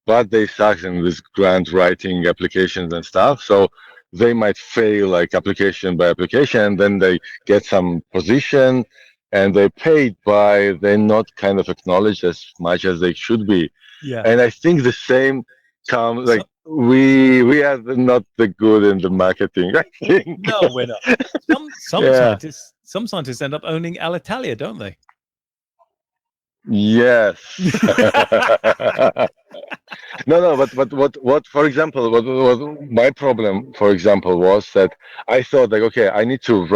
but they suck in this grant writing applications and stuff. So they might fail like application by application, and then they get some position, and they're paid, but they're not kind of acknowledged as much as they should be. Yeah. And I think the same comes So, like we are not the good in the marketing. I think. no, we're not. Some Yeah. scientists end up owning Alitalia, don't they? Yes. No, but what for example, what my problem, for example, was that I thought like, okay, I need to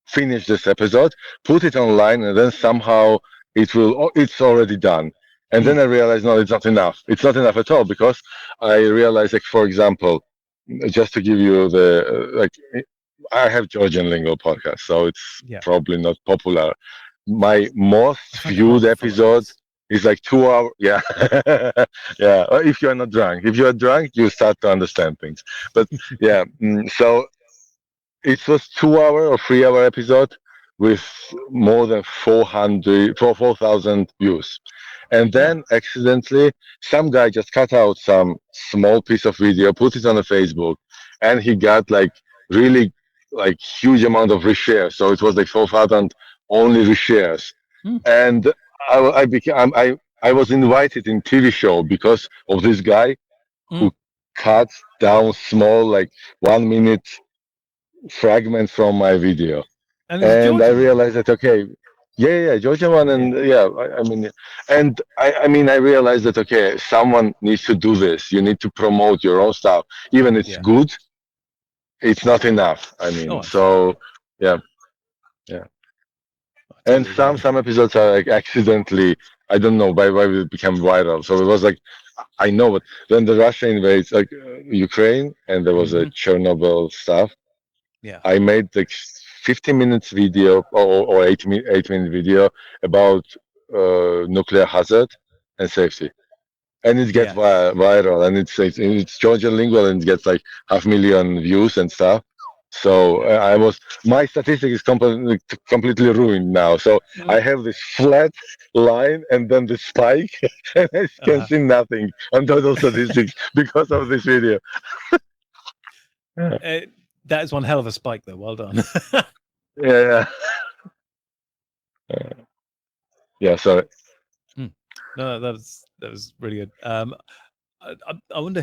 finish this episode, put it online, and then somehow it's already done. And then I realized, no, it's not enough. It's not enough at all because I realized, like, for example, just to give you I have Georgian lingo podcast, so it's Yeah. probably not popular. My most I find it hard viewed to follow episode this. is like 2 hours. Yeah, yeah. If you are not drunk, if you are drunk, you start to understand things. But yeah, so it was 2 hour or 3 hour episode with more than 4,000 views. And Yeah. then accidentally, some guy just cut out some small piece of video, put it on the Facebook, and he got like really like huge amount of reshares. So it was like 4,000 only reshares. Hmm. And I became I was invited in TV show because of this guy who cuts down small like 1 minute fragments from my video, And it was and I Georgian. realized that okay, yeah, Georgian one, and yeah, I mean, and I mean, I realized that okay, someone needs to do this. You need to promote your own stuff, even it's Yeah. good. It's not enough. I mean, Oh, absolutely. so yeah, yeah. I And totally agree. some episodes are like accidentally, I don't know why it became viral. So it was like I know, but then the Russia invades like Ukraine, and there was a Chernobyl stuff. Yeah. I made like 15 minutes video or 8 minute video about nuclear hazard and safety, and it gets Yeah. viral, and it's Georgian lingual, and it gets like 500,000 views and stuff. So my statistic is completely ruined now. So I have this flat line and then the spike, and I can see nothing on total statistics because of this video. That is one hell of a spike, though. Well done. Yeah. Yeah, sorry. No, that was really good. I wonder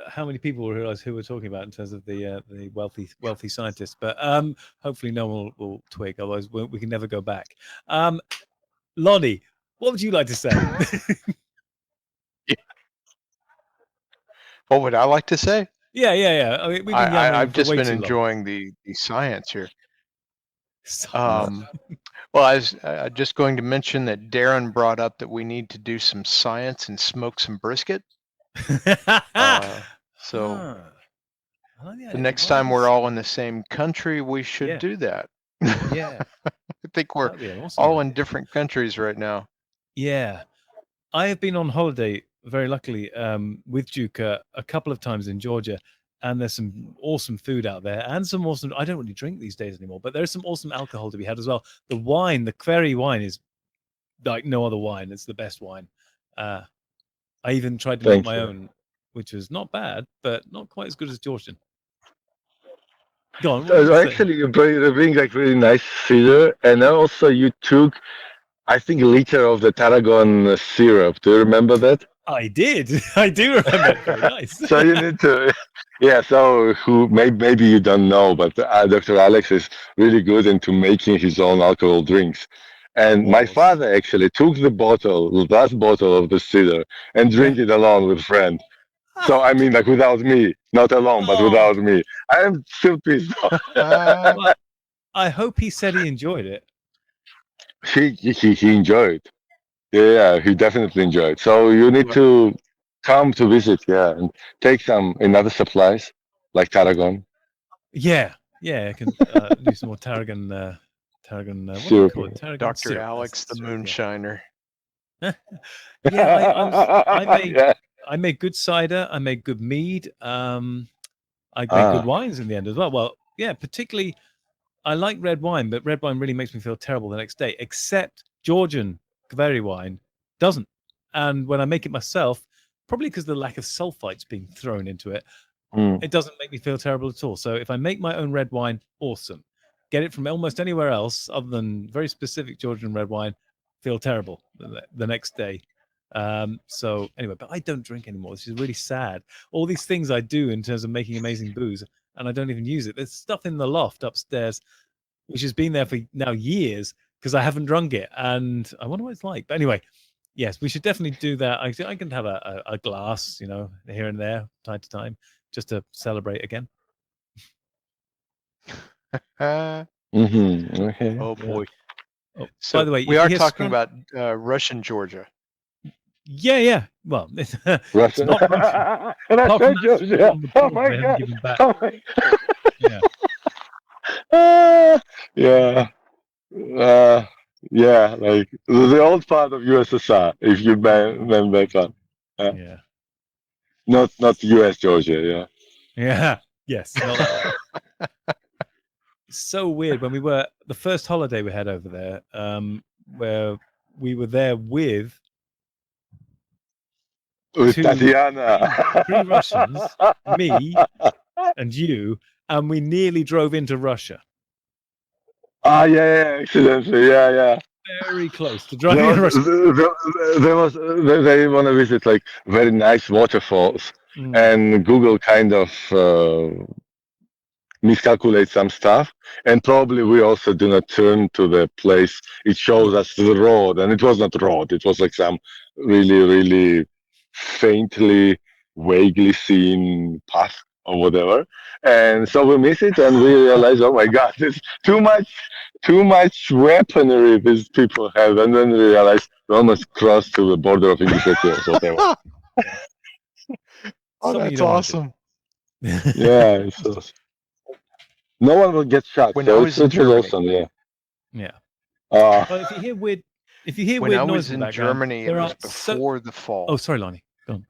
how many people will realize who we're talking about in terms of the wealthy scientists. But hopefully, no one will twig. Otherwise, we can never go back. Lonnie, what would you like to say? What would I like to say? Yeah. I mean, we've been yammering I've for just way been too long. enjoying the science here. Science. Well, I was just going to mention that Darren brought up that we need to do some science and smoke some brisket. So the next time we're all in the same country, we should do that. Yeah. I think we're Awesome all in different countries right now. Yeah. I have been on holiday, very luckily, with Juka a couple of times in Georgia, and there's some awesome food out there and some awesome, I don't really drink these days anymore, but there's some awesome alcohol to be had as well. The wine, the Query wine is like no other wine. It's the best wine. I even tried to make my own, which was not bad, but not quite as good as Georgian. Go on. Actually, you bring like really nice cider, and also you took, I think, a liter of the tarragon syrup. Do you remember that? I did. I do remember it. Very nice. So you need to, yeah. So maybe you don't know, but Dr. Alex is really good into making his own alcohol drinks. And my father actually took the last bottle of the cider, and drink it alone with friend. So I mean, like without me, not alone, but without me. I am still pissed off. Well, I hope he said he enjoyed it. He enjoyed. Yeah, he definitely enjoyed. So you need to come to visit, yeah, and take some another supplies like tarragon. Yeah, I can do some more tarragon. Tarragon. What do you call it? Tarragon Dr. syrup. Alex, the moonshiner. Yeah, I make good cider. I make good mead. I make good wines in the end as well. Well, yeah, particularly I like red wine, but red wine really makes me feel terrible the next day. Except Georgian Kaveri wine doesn't. And when I make it myself, probably because of the lack of sulfites being thrown into it, it doesn't make me feel terrible at all. So if I make my own red wine, awesome. get it from almost anywhere else other than very specific Georgian red wine, feel terrible the next day. So anyway, but I don't drink anymore, which is really sad. All these things I do in terms of making amazing booze, and I don't even use it. There's stuff in the loft upstairs which has been there for now years because I haven't drunk it, and I wonder what it's like. But anyway, yes, we should definitely do that. I can have a glass, here and there, time to time, just to celebrate again. Okay. Oh boy. Oh, So by the way, we are talking about Russian Georgia. Yeah. Well, it's Russian. not Russian. Russian Georgia. Oh my God. Oh my. Yeah. Yeah, like the old part of USSR, if you remember that. Yeah. Not US Georgia, Yeah. Yes. Not that one. So weird when we were the first holiday we had over there, where we were there with Tatiana. 3 Russians, me and you, and we nearly drove into Russia. Yeah, accidentally, yeah. Very close to driving into Russia. They want to visit like very nice waterfalls, and Google kind of miscalculate some stuff, and probably we also do not turn to the place. It shows us the road, and it was not road. It was like some really, really faintly, vaguely seen path or whatever. And so we miss it, and we realize, oh my God, there's too much weaponry these people have. And then we realize we almost crossed to the border of Inglaterra or whatever. Oh, that's awesome. Yeah, it's awesome. No one will get shot. When I was in Germany, awesome, yeah. Well, if you hear weird when I was noises in Germany, it was before the fall. Oh, sorry, Lonnie. Go on.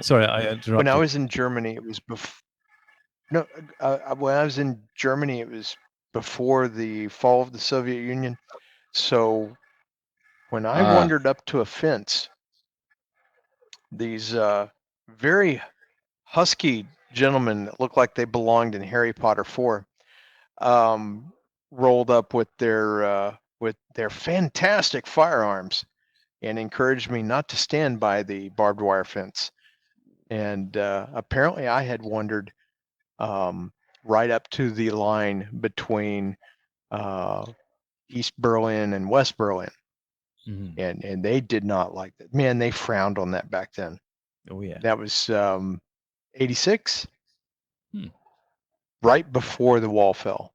Sorry, I interrupted. When I was in Germany, it was before. No, when I was in Germany, it was before the fall of the Soviet Union. So when I wandered up to a fence, these very husky gentlemen that looked like they belonged in Harry Potter 4 rolled up with their fantastic firearms and encouraged me not to stand by the barbed wire fence. And apparently I had wandered right up to the line between East Berlin and West Berlin. And they did not like that. Man, they frowned on that back then. Oh yeah. That was 86, right before the wall fell.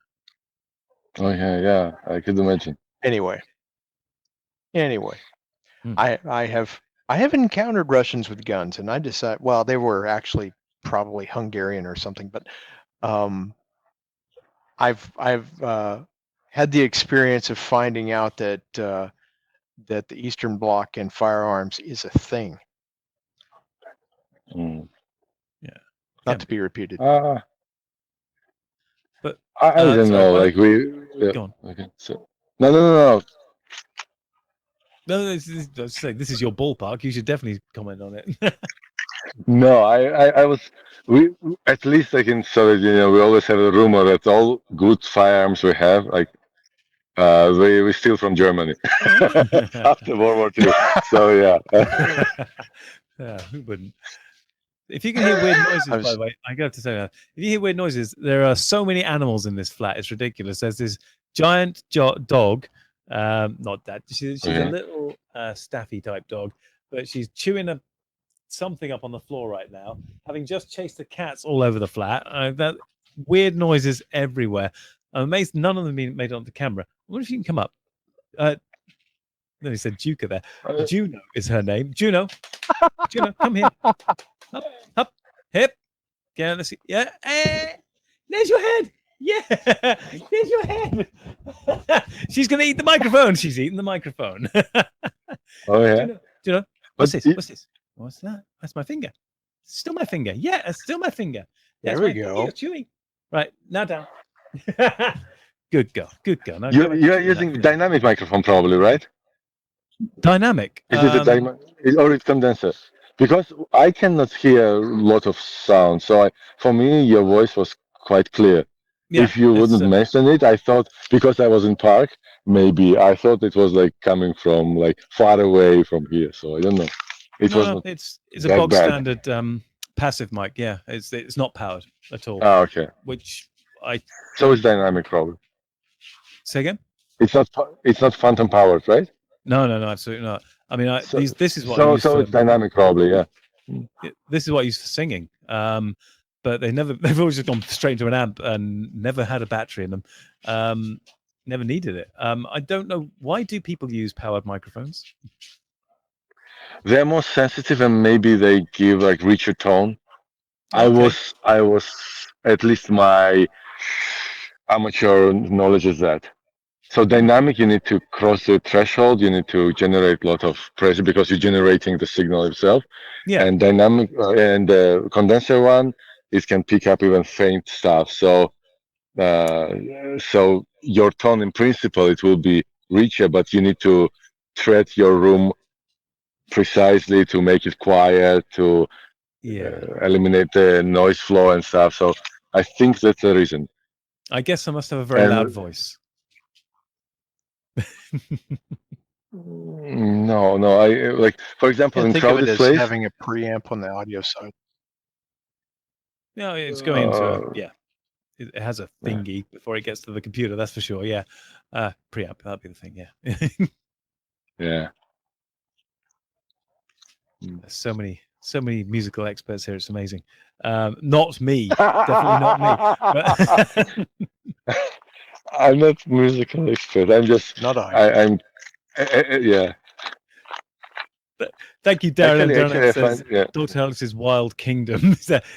Oh yeah, I could imagine. Anyway, I have encountered Russians with guns, and I decided, well, they were actually probably Hungarian or something, but I've had the experience of finding out that that the Eastern Bloc and firearms is a thing. Yeah. Not to be repeated. But But I don't know. Like we. Go on. Okay. So no. No, this is your ballpark. You should definitely comment on it. No, I was. We at least like in Soviet Union, we always have a rumor that all good firearms we have, like we steal from Germany after World War II. So yeah. Yeah, who wouldn't? If you can hear weird noises, by the way, I have to say that. If you hear weird noises, there are so many animals in this flat. It's ridiculous. There's this giant dog. Not that. She's a little staffy type dog, but she's chewing something up on the floor right now, having just chased the cats all over the flat. That weird noises everywhere. I'm amazed none of them made it onto camera. I wonder if you can come up. Then he said Juka there. Juno is her name. Juno, come here. Up, hip. Yeah, let's see. Yeah, there's your head. Yeah, there's your head. She's gonna eat the microphone. She's eating the microphone. Oh yeah. Juno, what's this? What's this? What's that? That's my finger. Still my finger. Yeah, it's still my finger. There we go. Chewing. Right, now down. Good girl. Now you're using dynamic microphone probably, right? Dynamic. Is it a dynamic or it's condenser? Because I cannot hear a lot of sound. So for me, your voice was quite clear. Yeah, if you it's, wouldn't mention it, I thought because I was in park, maybe I thought it was like coming from like far away from here. So I don't know. It was no, not it's a that bog bad. standard passive mic. Yeah, it's not powered at all. Ah, okay. Which I So it's think. dynamic, probably. Say again? It's not phantom powered, right? No, absolutely not. I mean, So this is what I use for it's dynamic, probably. Yeah. this is what I use for singing. But they've always just gone straight into an amp and never had a battery in them. Never needed it. I don't know, why do people use powered microphones? They're more sensitive and maybe they give like richer tone. Okay. I was at least my amateur knowledge is that. So dynamic, you need to cross the threshold. You need to generate a lot of pressure because you're generating the signal itself. Yeah. And dynamic and the condenser one, it can pick up even faint stuff. So so your tone in principle it will be richer, but you need to tread your room precisely to make it quiet to Yeah. eliminate the noise flow and stuff. So I think that's the reason. I guess I must have a very loud And voice. no, I like for example And in think of it crowded as place. having a preamp on the audio side. No, it's going into a, Uh, yeah. It has a yeah. thingy before it gets to the computer, that's for sure. Yeah. Preamp, that'd be the thing, yeah. Yeah. There's so many musical experts here, it's amazing. Not me, definitely not me. But I'm not musical expert. I'm just Not I. I'm yeah. thank you, Darren. And Darren Actually, I says find yeah. Dr. Alex's Wild Kingdom.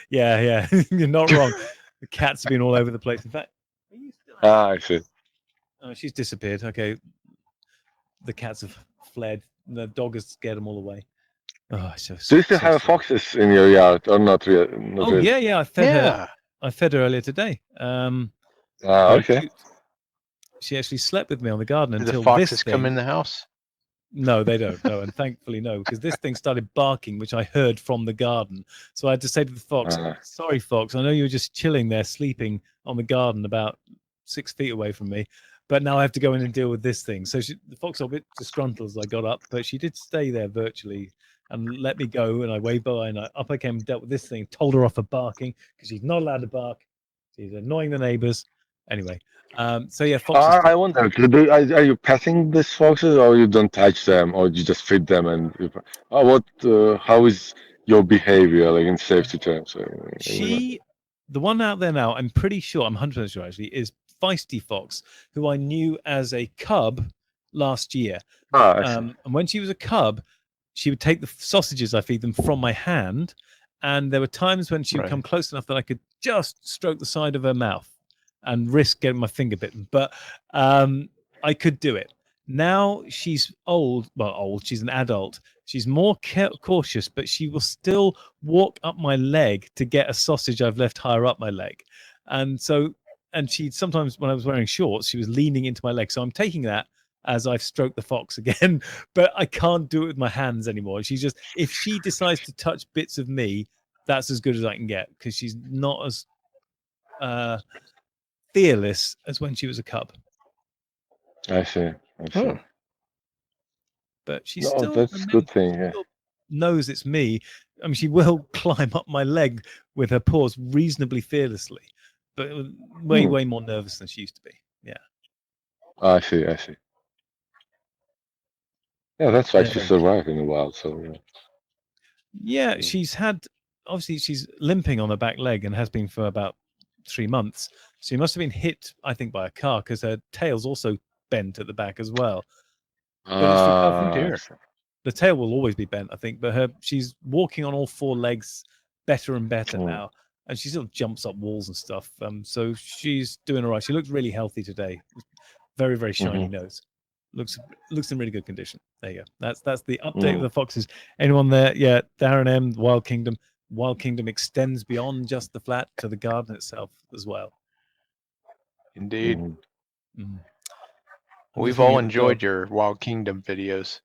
Yeah, you're not wrong. The cats have been all over the place. In fact, are you still Ah, I see. oh, she's disappeared. Okay, the cats have fled. The dog has scared them all away. Oh, Do you still so have silly. foxes in your yard or not? Not Oh really. yeah, I fed her. Yeah. I fed her earlier today. Ah, Very okay. cute. She actually slept with me on the garden Do the until foxes this come thing. in the house? No, they don't. No, and thankfully no, because this thing started barking, which I heard from the garden. So I had to say to the fox, "Sorry, fox. I know you were just chilling there, sleeping on the garden about 6 feet away from me, but now I have to go in and deal with this thing." So the fox was a bit disgruntled as I got up, but she did stay there virtually and let me go. And I waved by, and I came and dealt with this thing. Told her off for barking because she's not allowed to bark. She's annoying the neighbors. Anyway, so yeah, foxes. I wonder, are you petting these foxes, or you don't touch them, or you just feed them? And how is your behavior, like in safety terms? The one out there now, I'm pretty sure, I'm 100% sure actually, is Feisty Fox, who I knew as a cub last year. I see. And when she was a cub, she would take the sausages I feed them from my hand. And there were times when she would come close enough that I could just stroke the side of her mouth and risk getting my finger bitten. But I could do it. Now she's old. She's an adult. She's more cautious, but she will still walk up my leg to get a sausage I've left higher up my leg. And she sometimes, when I was wearing shorts, she was leaning into my leg. So I'm taking that as I've stroked the fox again, but I can't do it with my hands anymore. She's just, if she decides to touch bits of me, that's as good as I can get, because she's not as fearless as when she was a cub. I see. But she No, still that's a good thing. Yeah. knows it's me. I mean, she will climb up my leg with her paws reasonably fearlessly, but way more nervous than she used to be. Yeah. I see. Yeah, that's why she survived in the wild. So yeah, she's limping on her back leg and has been for about 3 months. She must have been hit, I think, by a car, because her tail's also bent at the back as well. But it's recovered. The tail will always be bent, I think, but she's walking on all 4 legs better and better now, and she still jumps up walls and stuff. So she's doing all right. She looks really healthy today. Very, very shiny nose. Looks in really good condition. There you go. That's the update of the foxes. Anyone there? Yeah, Darren M. Wild Kingdom. Wild Kingdom extends beyond just the flat to the garden itself as well. Indeed. I'm We've all enjoyed your Wild Kingdom videos.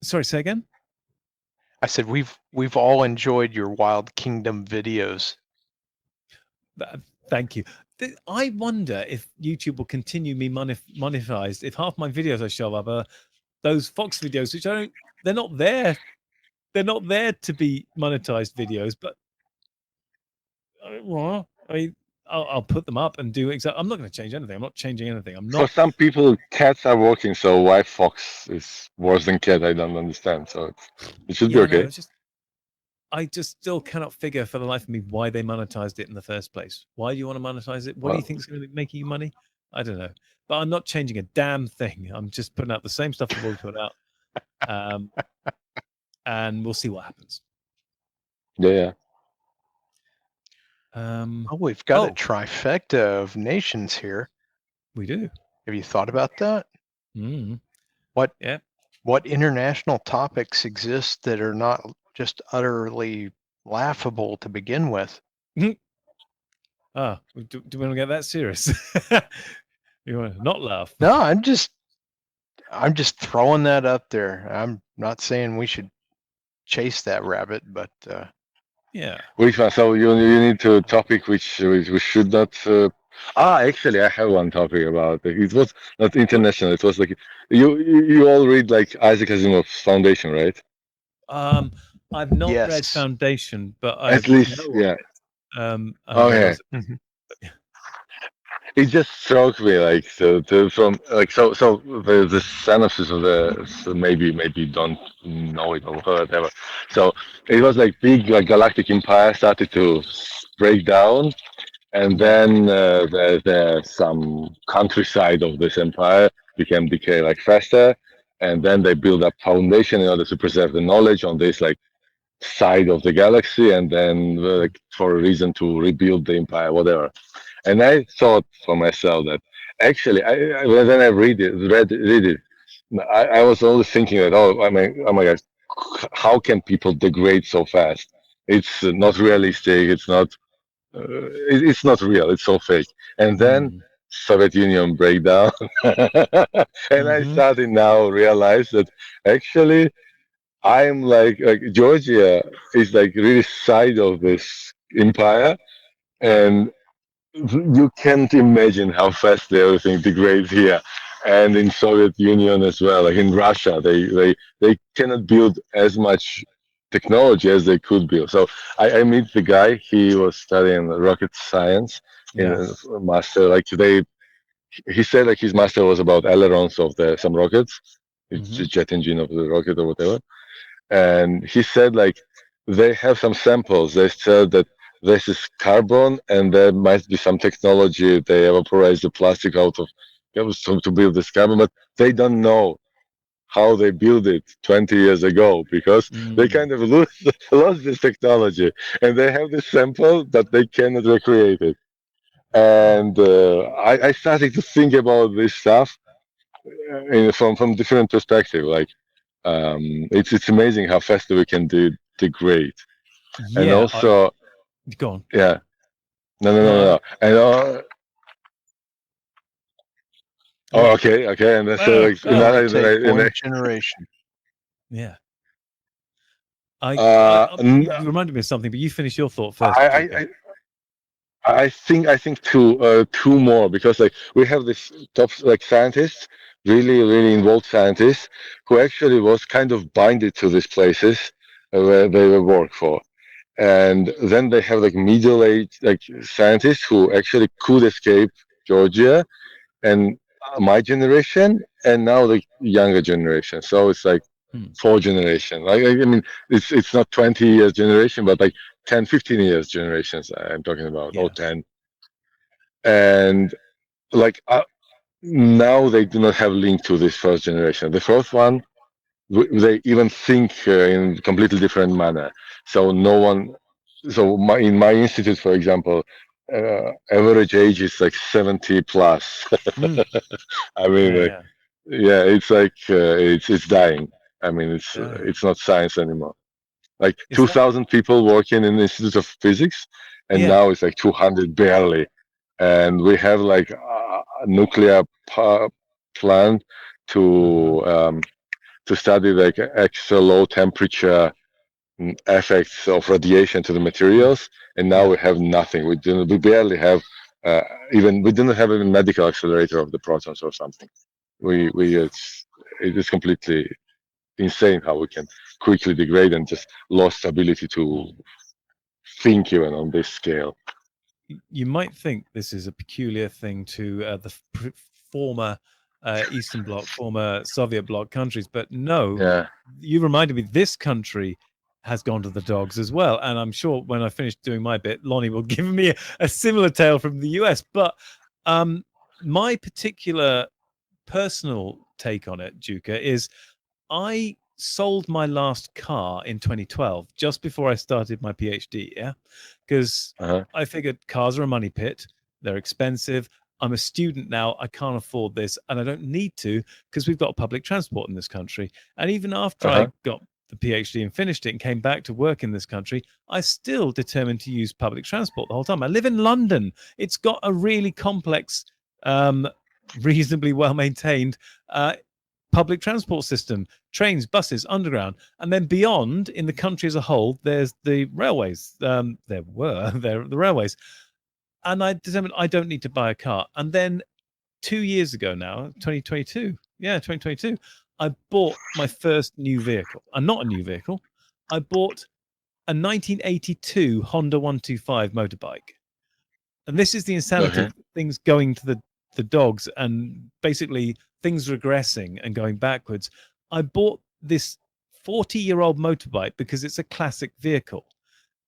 Sorry, say again? I said we've all enjoyed your Wild Kingdom videos. Thank you. I wonder if YouTube will continue me monetized if half my videos I show up are those Fox videos, which they're not there. They're not there to be monetized videos, but well, I'll put them up and do exactly. I'm not going to change anything. I'm not changing anything. I'm For not. some people, cats are working, so why fox is worse than cat? I don't understand. So it should be Yeah, okay. no, I just still cannot figure for the life of me why they monetized it in the first place. Why do you want to monetize it? What do you think is going to be making you money? I don't know. But I'm not changing a damn thing. I'm just putting out the same stuff I've always put out. And we'll see what happens. Yeah. Oh, we've got a trifecta of nations here. We do. Have you thought about that? Mm. What international topics exist that are not just utterly laughable to begin with? Do we want to get that serious? You want to not laugh? No, I'm just throwing that up there. I'm not saying we should chase that rabbit, but yeah. Which one? So you need to topic which we should not. Actually, I have one topic about it. It was not international. It was like you all read like Isaac Asimov's Foundation, right? I've not read yes. Foundation, but At least, yeah. Okay. It just struck me like so the synopsis of so maybe you don't know it or whatever. So it was like big like galactic empire started to break down, and then the some countryside of this empire became decay like faster, and then they build up foundation in order to preserve the knowledge on this like side of the galaxy, and then like for a reason to rebuild the empire, whatever. And I thought for myself that actually, when I read it, I was always thinking that oh my God, how can people degrade so fast? It's not realistic. It's not. It's not real. It's so fake. And then Soviet Union breakdown, and I started now realize that actually I'm like Georgia is like really side of this empire, and you can't imagine how fast everything degrades here, and in Soviet Union as well. Like in Russia, they cannot build as much technology as they could build. So I meet the guy. He was studying rocket science in a master. Like he said like his master was about ailerons of some rockets, it's the jet engine of the rocket or whatever. And he said like they have some samples. They said that this is carbon, and there might be some technology. They evaporize the plastic out of to build this carbon, but they don't know how they built it 20 years ago because they kind of lost this technology, and they have this sample but they cannot recreate it. And I started to think about this stuff from different perspective. Like it's amazing how fast we can degrade. And also, go on. Yeah, no. And okay, and that's like one generation. Yeah. You reminded me of something, but you finish your thought first. I think two more, because like we have this top like scientists, really involved scientists who actually was kind of binded to these places where they were work for. And then they have like middle-aged like scientists who actually could escape Georgia, and my generation, and now the younger generation. So it's like four generation. Like I mean, it's not 20 years generation, but like 10, 15 years generations I'm talking about, or 10. And like now they do not have link to this first generation. The first one, they even think in completely different manner. So no one. So in my institute, for example, average age is like 70 plus. I mean, it's like it's dying. I mean, it's not science anymore. Like 2,000 people working in the Institute of Physics, and now it's like 200 barely. And we have like a nuclear plant to study like extra low temperature effects of radiation to the materials, and now we have nothing. We barely have Even we didn't have a medical accelerator of the protons or something. It is completely insane how we can quickly degrade and just lost ability to think even on this scale. You might think this is a peculiar thing to the former Eastern Bloc, former Soviet Bloc countries, but no. Yeah. You reminded me this country has gone to the dogs as well, and I'm sure when I finish doing my bit, Lonnie will give me a similar tale from the US. But my particular personal take on it, Juka, is I sold my last car in 2012, just before I started my PhD. Yeah, because I figured cars are a money pit. They're expensive. I'm a student now. I can't afford this, and I don't need to because we've got public transport in this country. And even after I got the PhD and finished it and came back to work in this country, I still determined to use public transport the whole time. I live in London. It's got a really complex, reasonably well maintained public transport system, trains, buses, underground, and then beyond in the country as a whole, there's the railways. The railways, and I determined I don't need to buy a car. And then 2 years ago now, 2022, I bought my first new vehicle, and not a new vehicle. I bought a 1982 Honda 125 motorbike, and this is the insanity of things going to the dogs and basically things regressing and going backwards. I bought this 40-year-old motorbike because it's a classic vehicle.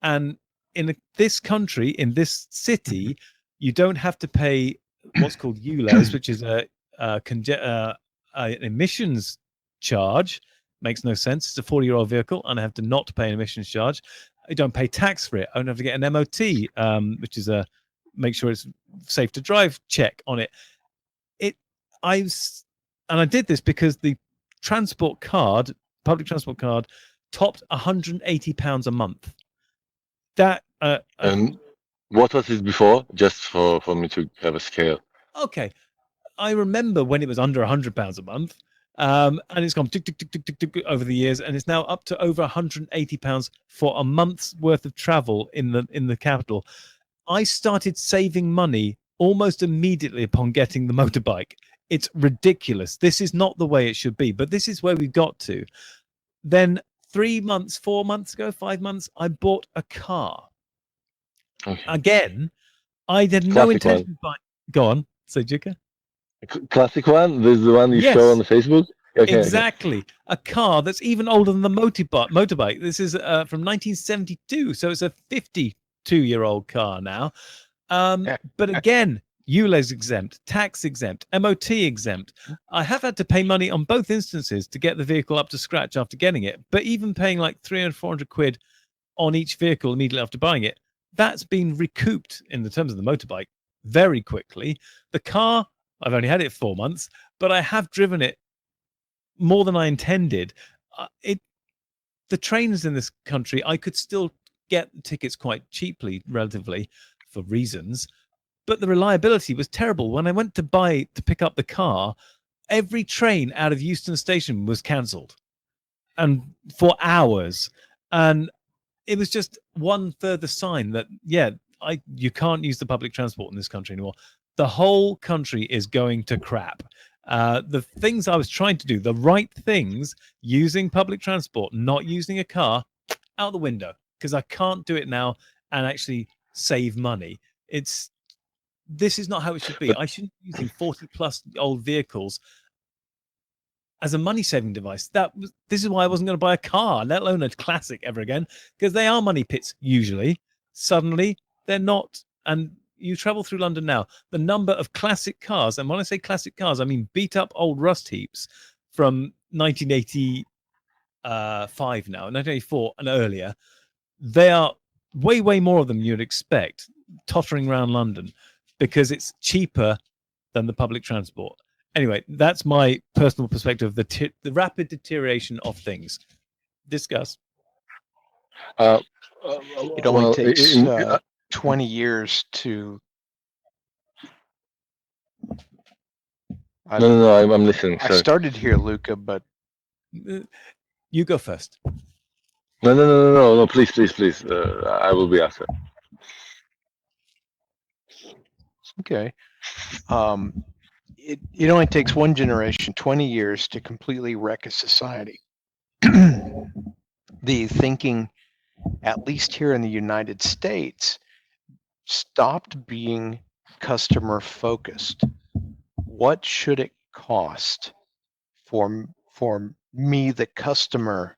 And in this country, in this city, you don't have to pay what's called ULEZ, which is an emissions charge. Makes no sense. It's a 40-year-old vehicle, and I have to not pay an emissions charge. I don't pay tax for it. I don't have to get an MOT, which is a make sure it's safe to drive check on it. I did this because the public transport card, topped £180 a month. That and what was it before? Just for me to have a scale. Okay, I remember when it was under £100 a month, and it's gone tick, tick, tick, tick, tick, tick, over the years, and it's now up to over £180 for a month's worth of travel in the capital. I started saving money almost immediately upon getting the motorbike. It's ridiculous. This is not the way it should be, but this is where we got to. Then 3 months, 4 months ago, 5 months, I bought a car. Okay. Again, I had no intention of buying. Go on, say Juka. Classic one? This is the one you show on the Facebook? Okay, exactly. Okay. A car that's even older than the motorbike. This is from 1972, so it's a 52-year-old car now. But again, ULEZ exempt, tax exempt, MOT exempt. I have had to pay money on both instances to get the vehicle up to scratch after getting it. But even paying like 300, 400 quid on each vehicle immediately after buying it, that's been recouped in the terms of the motorbike very quickly. The car, I've only had it 4 months, but I have driven it more than I intended. The trains in this country, I could still get tickets quite cheaply, relatively, for reasons, but the reliability was terrible. When I went to pick up the car, every train out of Euston Station was cancelled, and for hours. And it was just one further sign that, you can't use the public transport in this country anymore. The whole country is going to crap. The things I was trying to do, the right things, using public transport, not using a car, out the window, because I can't do it now and actually save money. This is not how it should be. I shouldn't be using 40+ old vehicles as a money-saving device. This is why I wasn't going to buy a car, let alone a classic, ever again, because they are money pits usually. Suddenly, they're not. And you travel through London now, the number of classic cars, and when I say classic cars, I mean beat-up old rust heaps from 1985 now, 1984 and earlier. They are way, way more of them you'd expect, tottering around London, because it's cheaper than the public transport. Anyway, that's my personal perspective of the rapid deterioration of things. Discuss. It only takes 20 years to... No, I'm listening. I started here, Luca, but... You go first. No, please. I will be after. Okay. It only takes one generation, 20 years, to completely wreck a society. The thinking, at least here in the United States, stopped being customer focused. What should it cost for me, the customer,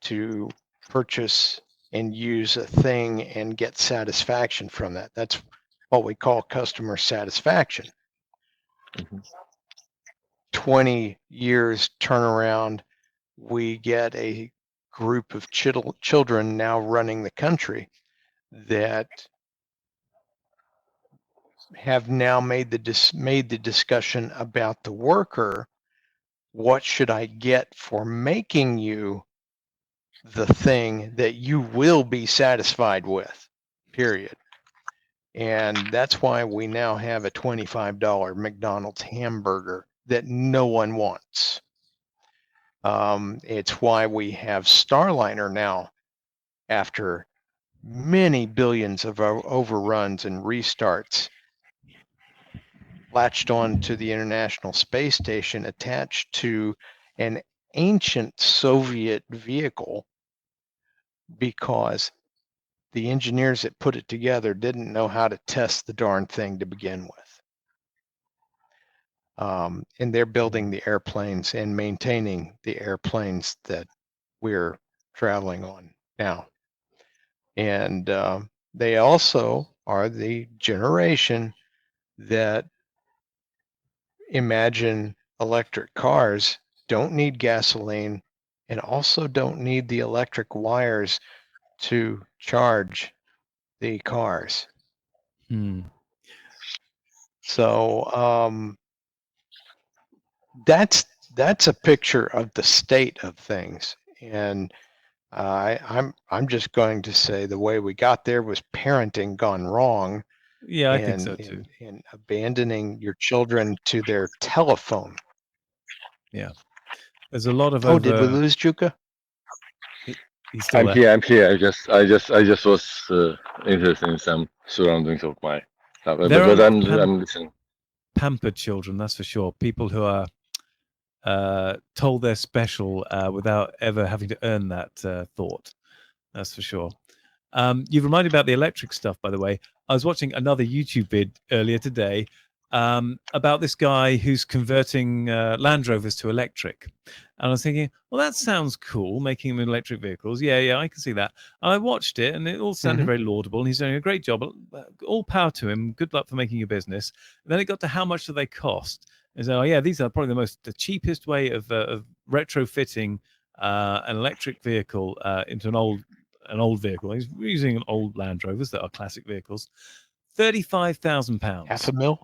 to purchase and use a thing and get satisfaction from that? That's what we call customer satisfaction. Mhm. 20 years turnaround, we get a group of children now running the country that have now made the discussion about the worker. What should I get for making you the thing that you will be satisfied with, period? And that's why we now have a $25 McDonald's hamburger that no one wants. It's why we have Starliner now, after many billions of overruns and restarts, latched on to the International Space Station, attached to an ancient Soviet vehicle, because the engineers that put it together didn't know how to test the darn thing to begin with. And they're building the airplanes and maintaining the airplanes that we're traveling on now. And they also are the generation that imagine electric cars don't need gasoline and also don't need the electric wires to charge the cars. So that's a picture of the state of things. And I'm just going to say the way we got there was parenting gone wrong. Yeah, I think so too. And abandoning your children to their telephone. Yeah, there's a lot of Did we lose Juka? He's still there. I'm here. I just was interested in some surroundings of my stuff, but I'm listening. Pampered children, that's for sure. People who are told they're special without ever having to earn that thought. That's for sure. You've reminded about the electric stuff, by the way. I was watching another YouTube vid earlier today about this guy who's converting Land Rovers to electric. And I was thinking, well, that sounds cool, making them electric vehicles. Yeah, I can see that. And I watched it, and it all sounded very laudable, and he's doing a great job. All power to him. Good luck for making your business. And then it got to how much do they cost? And so, yeah, these are probably the cheapest way of retrofitting an electric vehicle into an old vehicle. He's using old Land Rovers that are classic vehicles. £35,000. $500,000?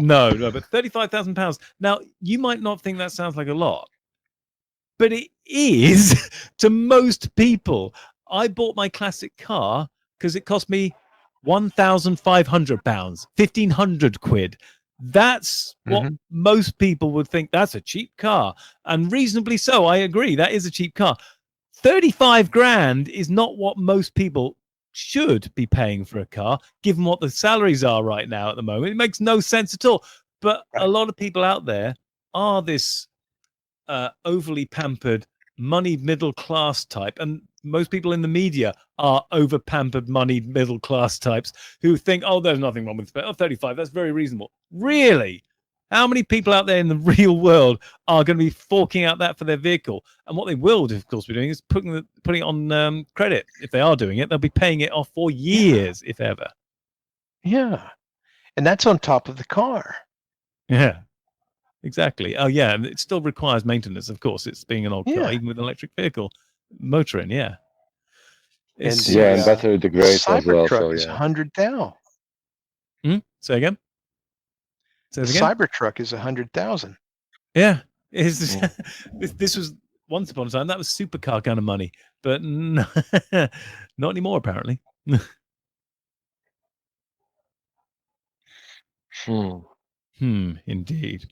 No, but £35,000. Now, you might not think that sounds like a lot, but it is to most people. I bought my classic car because it cost me £1,500, 1,500 quid. That's what most people would think. That's a cheap car, and reasonably so. I agree. That is a cheap car. 35 grand is not what most people should be paying for a car, given what the salaries are right now at the moment. It makes no sense at all. But a lot of people out there are this overly pampered, moneyed middle class type. And most people in the media are over pampered, moneyed middle class types who think, oh, there's nothing wrong with it. Oh, 35, that's very reasonable. Really? How many people out there in the real world are going to be forking out that for their vehicle? And what they will, of course, be doing is putting it on credit. If they are doing it, they'll be paying it off for years, if ever. Yeah. And that's on top of the car. Yeah, exactly. Oh, yeah. And it still requires maintenance, of course. It's being an old car, even with an electric vehicle. Motoring, yeah. And battery degrades as well. Cybertruck is $100,000. Say again? The Cybertruck is $100,000. Yeah, this was once upon a time. That was supercar kind of money, but no, not anymore apparently. Indeed.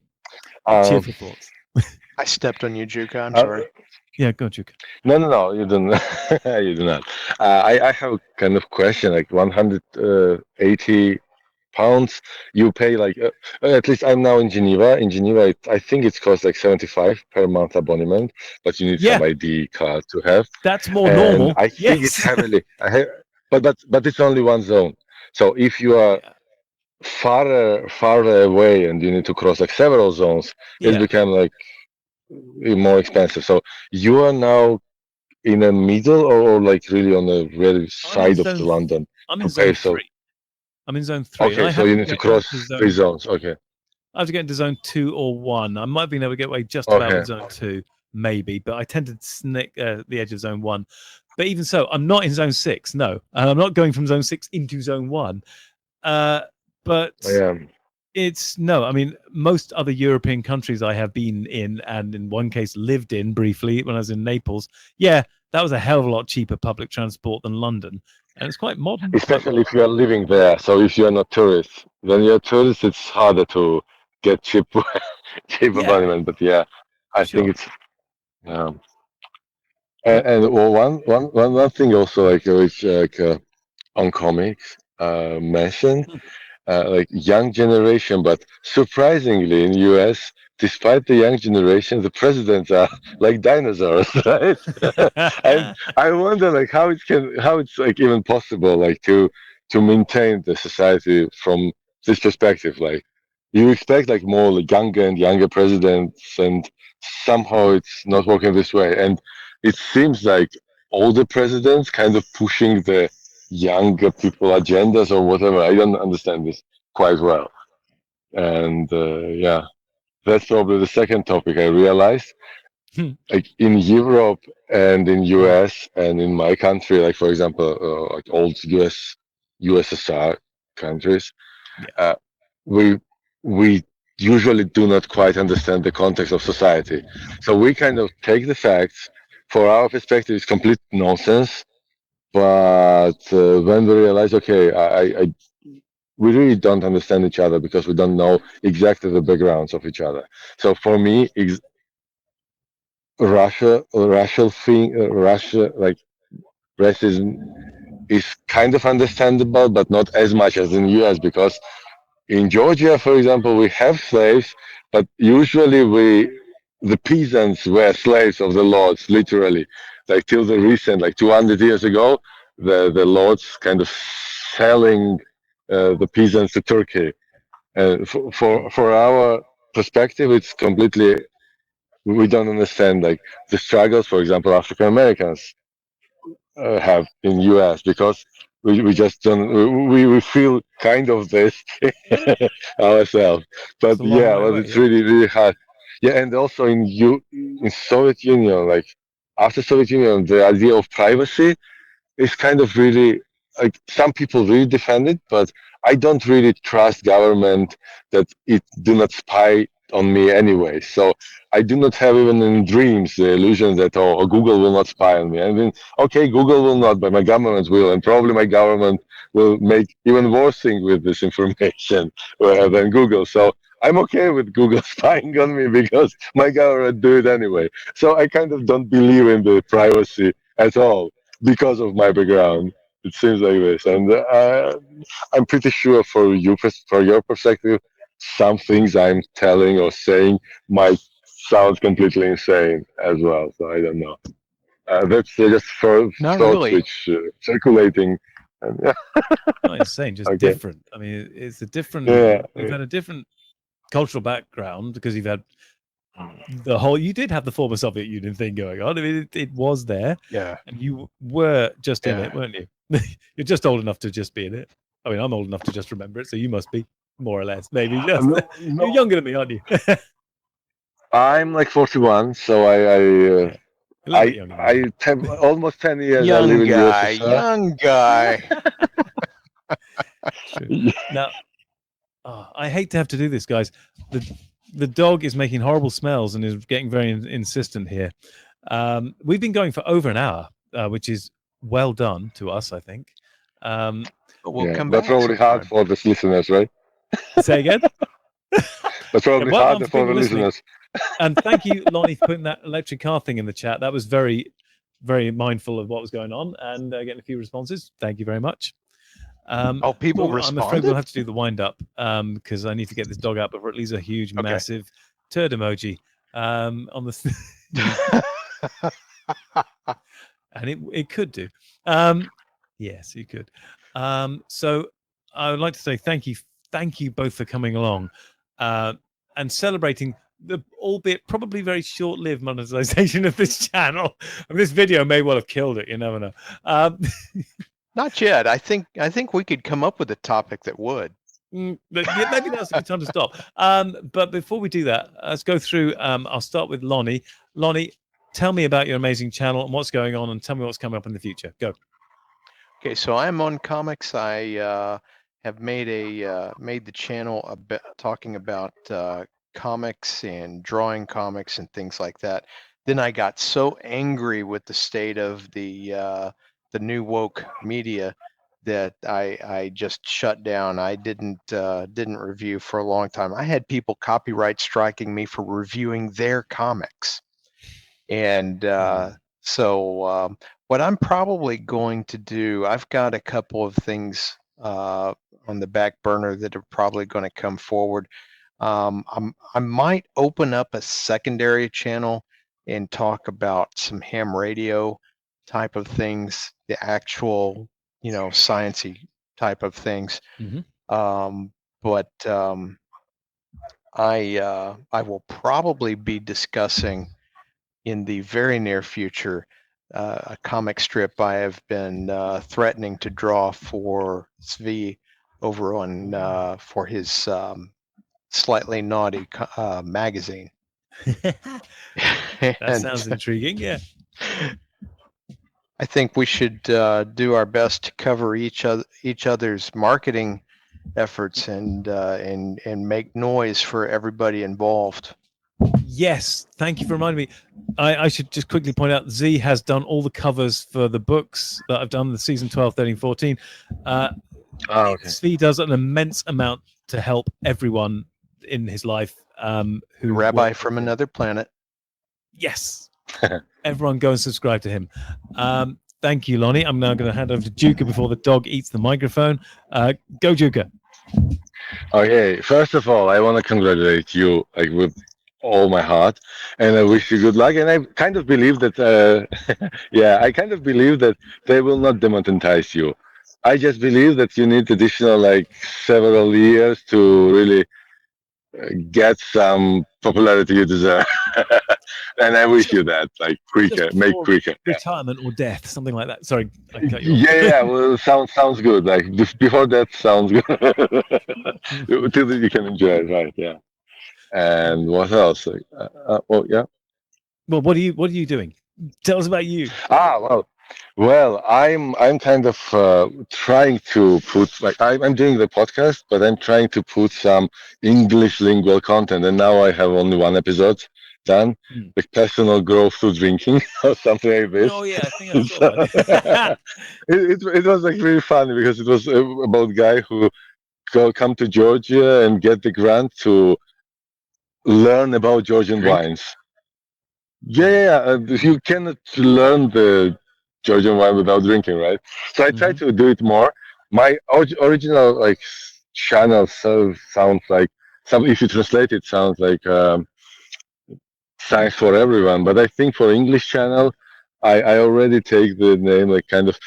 Cheerful thoughts. I stepped on you, Juka. I'm sorry. Yeah, go Juka. No, you don't. You do not. I have a kind of question. Like 180 pounds. You pay like at least I'm now in Geneva. In Geneva, I think it costs like 75 per month abonnement, but you need some Yeah, ID card to have. that's more And normal. I think it's Yes. heavily. But it's only one zone. So if you are Yeah. far away and you need to cross like several zones, it's Yeah. become like more expensive. So you are now in the middle or like really on the very I'm in side of the zone. London I'm in to zone pay. So 3. I'm in zone 3, and okay, I so have you to need to get cross into 3 zone. zones. Okay, I have to get into zone 2 or 1. I might be able to get away just about okay. with zone 2, maybe, but I tend to snick the edge of zone 1. But even so, I'm not in zone 6. No, and I'm not going from zone 6 into zone 1. But I am. it's no. I mean, most other European countries I have been in, and in one case lived in briefly when I was in Naples. Yeah, that was a hell of a lot cheaper public transport than London, and it's quite modern, quite Especially well. if you are living there. So if you are not tourist, when you're a tourist, it's harder to get cheap Yeah, abonnement. But yeah, I think sure. it's um, But and well, one thing also like which OnComics mentioned hmm, like young generation, but surprisingly in US, despite the young generation, the presidents are like dinosaurs, right? And I wonder like how it's like even possible like to maintain the society from this perspective. Like you expect like more like younger and younger presidents, and somehow it's not working this way. And it seems like older presidents kind of pushing the younger people agendas or whatever. I don't understand this quite well. And yeah, that's probably the second topic I realized. hmm, Like in Europe and in hmm, US and in my country, like for example, like old USSR countries, yeah, uh, we we usually do not quite understand the context of society. So we kind of take the facts. For our perspective, it's complete nonsense. But when we realize, okay, we really don't understand each other because we don't know exactly the backgrounds of each other. So for me, Russia, like racism is kind of understandable, but not as much as in US because in Georgia, for example, we have slaves, but usually the peasants were slaves of the lords, literally. Like till the recent, like 200 years ago, the lords kind of selling the peasants to Turkey. hmm, For our perspective, it's completely we don't understand like the struggles, for example, African Americans have in US because we just don't we feel kind of this ourselves. it's But a long yeah, way well, away. it's Yeah, really hard. Yeah, and also in Soviet Union, like after Soviet Union, the idea of privacy is kind of really like some people really defend it, but I don't really trust government that it do not spy on me anyway. So I do not have even in dreams the illusion that Google will not spy on me. I mean, okay, Google will not, but my government will, and probably my government will make even worse thing with this information than Google. So I'm okay with Google spying on me because my government do it anyway. So I kind of don't believe in the privacy at all because of my background. It seems like this, and I'm pretty sure for your perspective, some things I'm telling or saying might sound completely insane as well. So I don't know. That's just for Not thoughts really. which circulating. And, yeah, not insane, just okay. different. I mean, it's a different. Yeah. You've had a different cultural background because you've had the whole. You did have the former Soviet Union thing going on. I mean, it was there, Yeah. and you were just in Yeah. it, weren't you? You're just old enough to just be in it. I mean, I'm old enough to just remember it, so you must be more or less, maybe just. No, You're no. younger than me, aren't you? I'm like 41, so Yeah, a little bit younger than me. almost 10 years I live Young in guy. USSR. Young guy. True. Now, I hate to have to do this, guys. The dog is making horrible smells and is getting very insistent here. We've been going for over an hour, which is well done to us, I think. Um, But we'll Yeah, come but back probably hard sometime. for the listeners, right? say again. But Yeah, probably well done harder for for people the listening. listeners. And thank you, Lonnie, for putting that electric car thing in the chat. That was very, very mindful of what was going on and getting a few responses. Thank you very much. People I'm afraid responded? we'll have to do the wind up because I need to get this dog out before it leaves a huge, Okay. massive turd emoji on the. And it could do. Yes, it could. So I would like to say thank you both for coming along and celebrating the albeit probably very short-lived monetization of this channel. And this video may well have killed it. You never know. Not yet. I think we could come up with a topic that would. Maybe now's a good time to stop. But before we do that, let's go through. I'll start with Lonnie. Lonnie, tell me about your amazing channel and what's going on, and tell me what's coming up in the future. Go. Okay, so I'm OnComics. I have made the channel talking about comics and drawing comics and things like that. Then I got so angry with the state of the new woke media that I just shut down. I didn't review for a long time. I had people copyright striking me for reviewing their comics, and so what I'm probably going to do, I've got a couple of things on the back burner that are probably going to come forward. I might open up a secondary channel and talk about some ham radio type of things, the actual, sciencey type of things. But I will probably be discussing in the very near future a comic strip I have been threatening to draw for Tzvi over on for his slightly naughty magazine. That sounds intriguing. Yeah. I think we should do our best to cover each other's marketing efforts and make noise for everybody involved. Yes, thank you for reminding me. I should just quickly point out Z has done all the covers for the books that I've done, the season 12, 13, 14. Okay. Tzvi does an immense amount to help everyone in his life. Who Rabbi from Another Planet. Yes. Everyone go and subscribe to him. Thank you, Lonnie. I'm now going to hand over to Juka before the dog eats the microphone. Go, Juka. Okay, first of all, I want to congratulate you with all my heart, and I wish you good luck. And I kind of believe that, I kind of believe that they will not demonetize you. I just believe that you need additional several years to really get some popularity you deserve. And I wish you that, quicker, make quicker. Retirement or death, something like that. Sorry, I cut you off. Yeah, well, sounds good. Before that, sounds good. Till you can enjoy it, right? Yeah. And what else? Yeah. Well, what are you doing? Tell us about you. Well, I'm kind of trying to put I'm doing the podcast, but I'm trying to put some English lingual content, and now I have only one episode done, personal growth through drinking or something like this. Oh yeah, I think I saw that. it was really funny because it was about a guy who come to Georgia and get the grant to learn about Georgian wines. Yeah. You cannot learn the Georgian wine without drinking, right? So I try to do it more. My original channel sounds like if you translate it, sounds like science for everyone. But I think for English channel, I already take the name kind of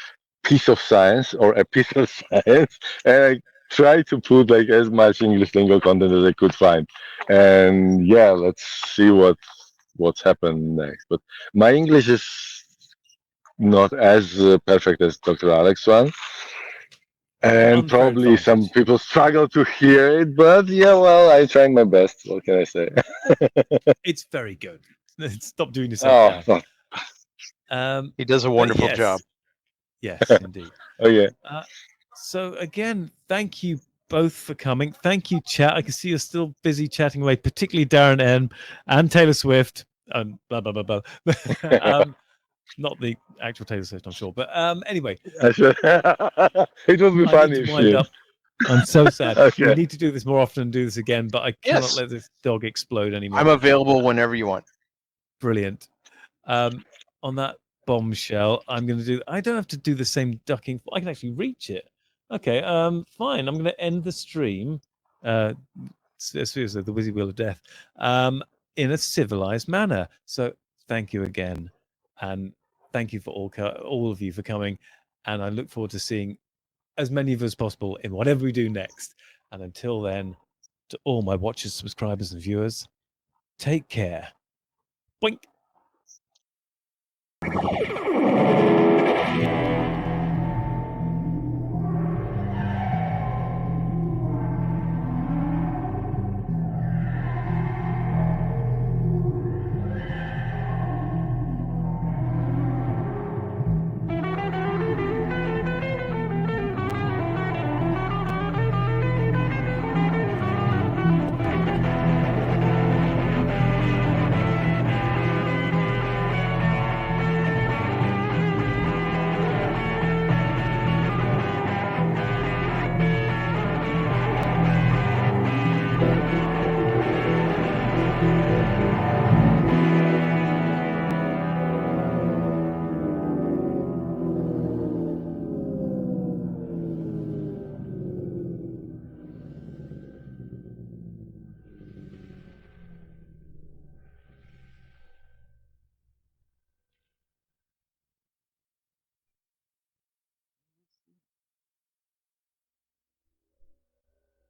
piece of science or a piece of science, and I try to put as much English lingo content as I could find. And yeah, let's see what's happened next. But my English is not as perfect as Dr. Alex one, and probably some people struggle to hear it. But yeah, well, I'm trying my best. What can I say? It's very good. Stop doing yourself down. He does a wonderful job. Yes, indeed. Oh yeah. So again, thank you both for coming. Thank you, chat. I can see you're still busy chatting away, particularly Darren M and Taylor Swift and blah blah blah blah. Not the actual Taylor Swift, I'm sure. But anyway, it would be funny if she. I'm so sad. Okay. We need to do this more often and do this again, but I cannot let this dog explode anymore. I'm available whenever you want. Brilliant. On that bombshell, I'm going to do. I don't have to do the same ducking. I can actually reach it. Okay, fine. I'm going to end the stream. Seriously, the Wizzy Wheel of Death. In a civilized manner. So thank you again, and thank you for all of you for coming. And I look forward to seeing as many of us as possible in whatever we do next. And until then, to all my watchers, subscribers, and viewers, take care. Boink.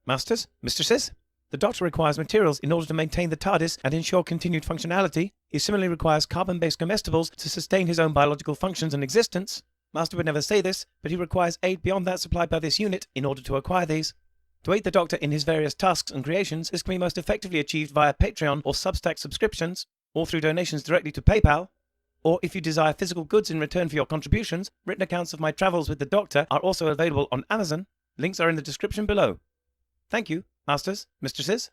Masters, mistresses, the Doctor requires materials in order to maintain the TARDIS and ensure continued functionality. He similarly requires carbon-based comestibles to sustain his own biological functions and existence. Master would never say this, but he requires aid beyond that supplied by this unit in order to acquire these. To aid the Doctor in his various tasks and creations, this can be most effectively achieved via Patreon or Substack subscriptions, or through donations directly to PayPal. Or if you desire physical goods in return for your contributions, written accounts of my travels with the Doctor are also available on Amazon. Links are in the description below. Thank you, masters, mistresses.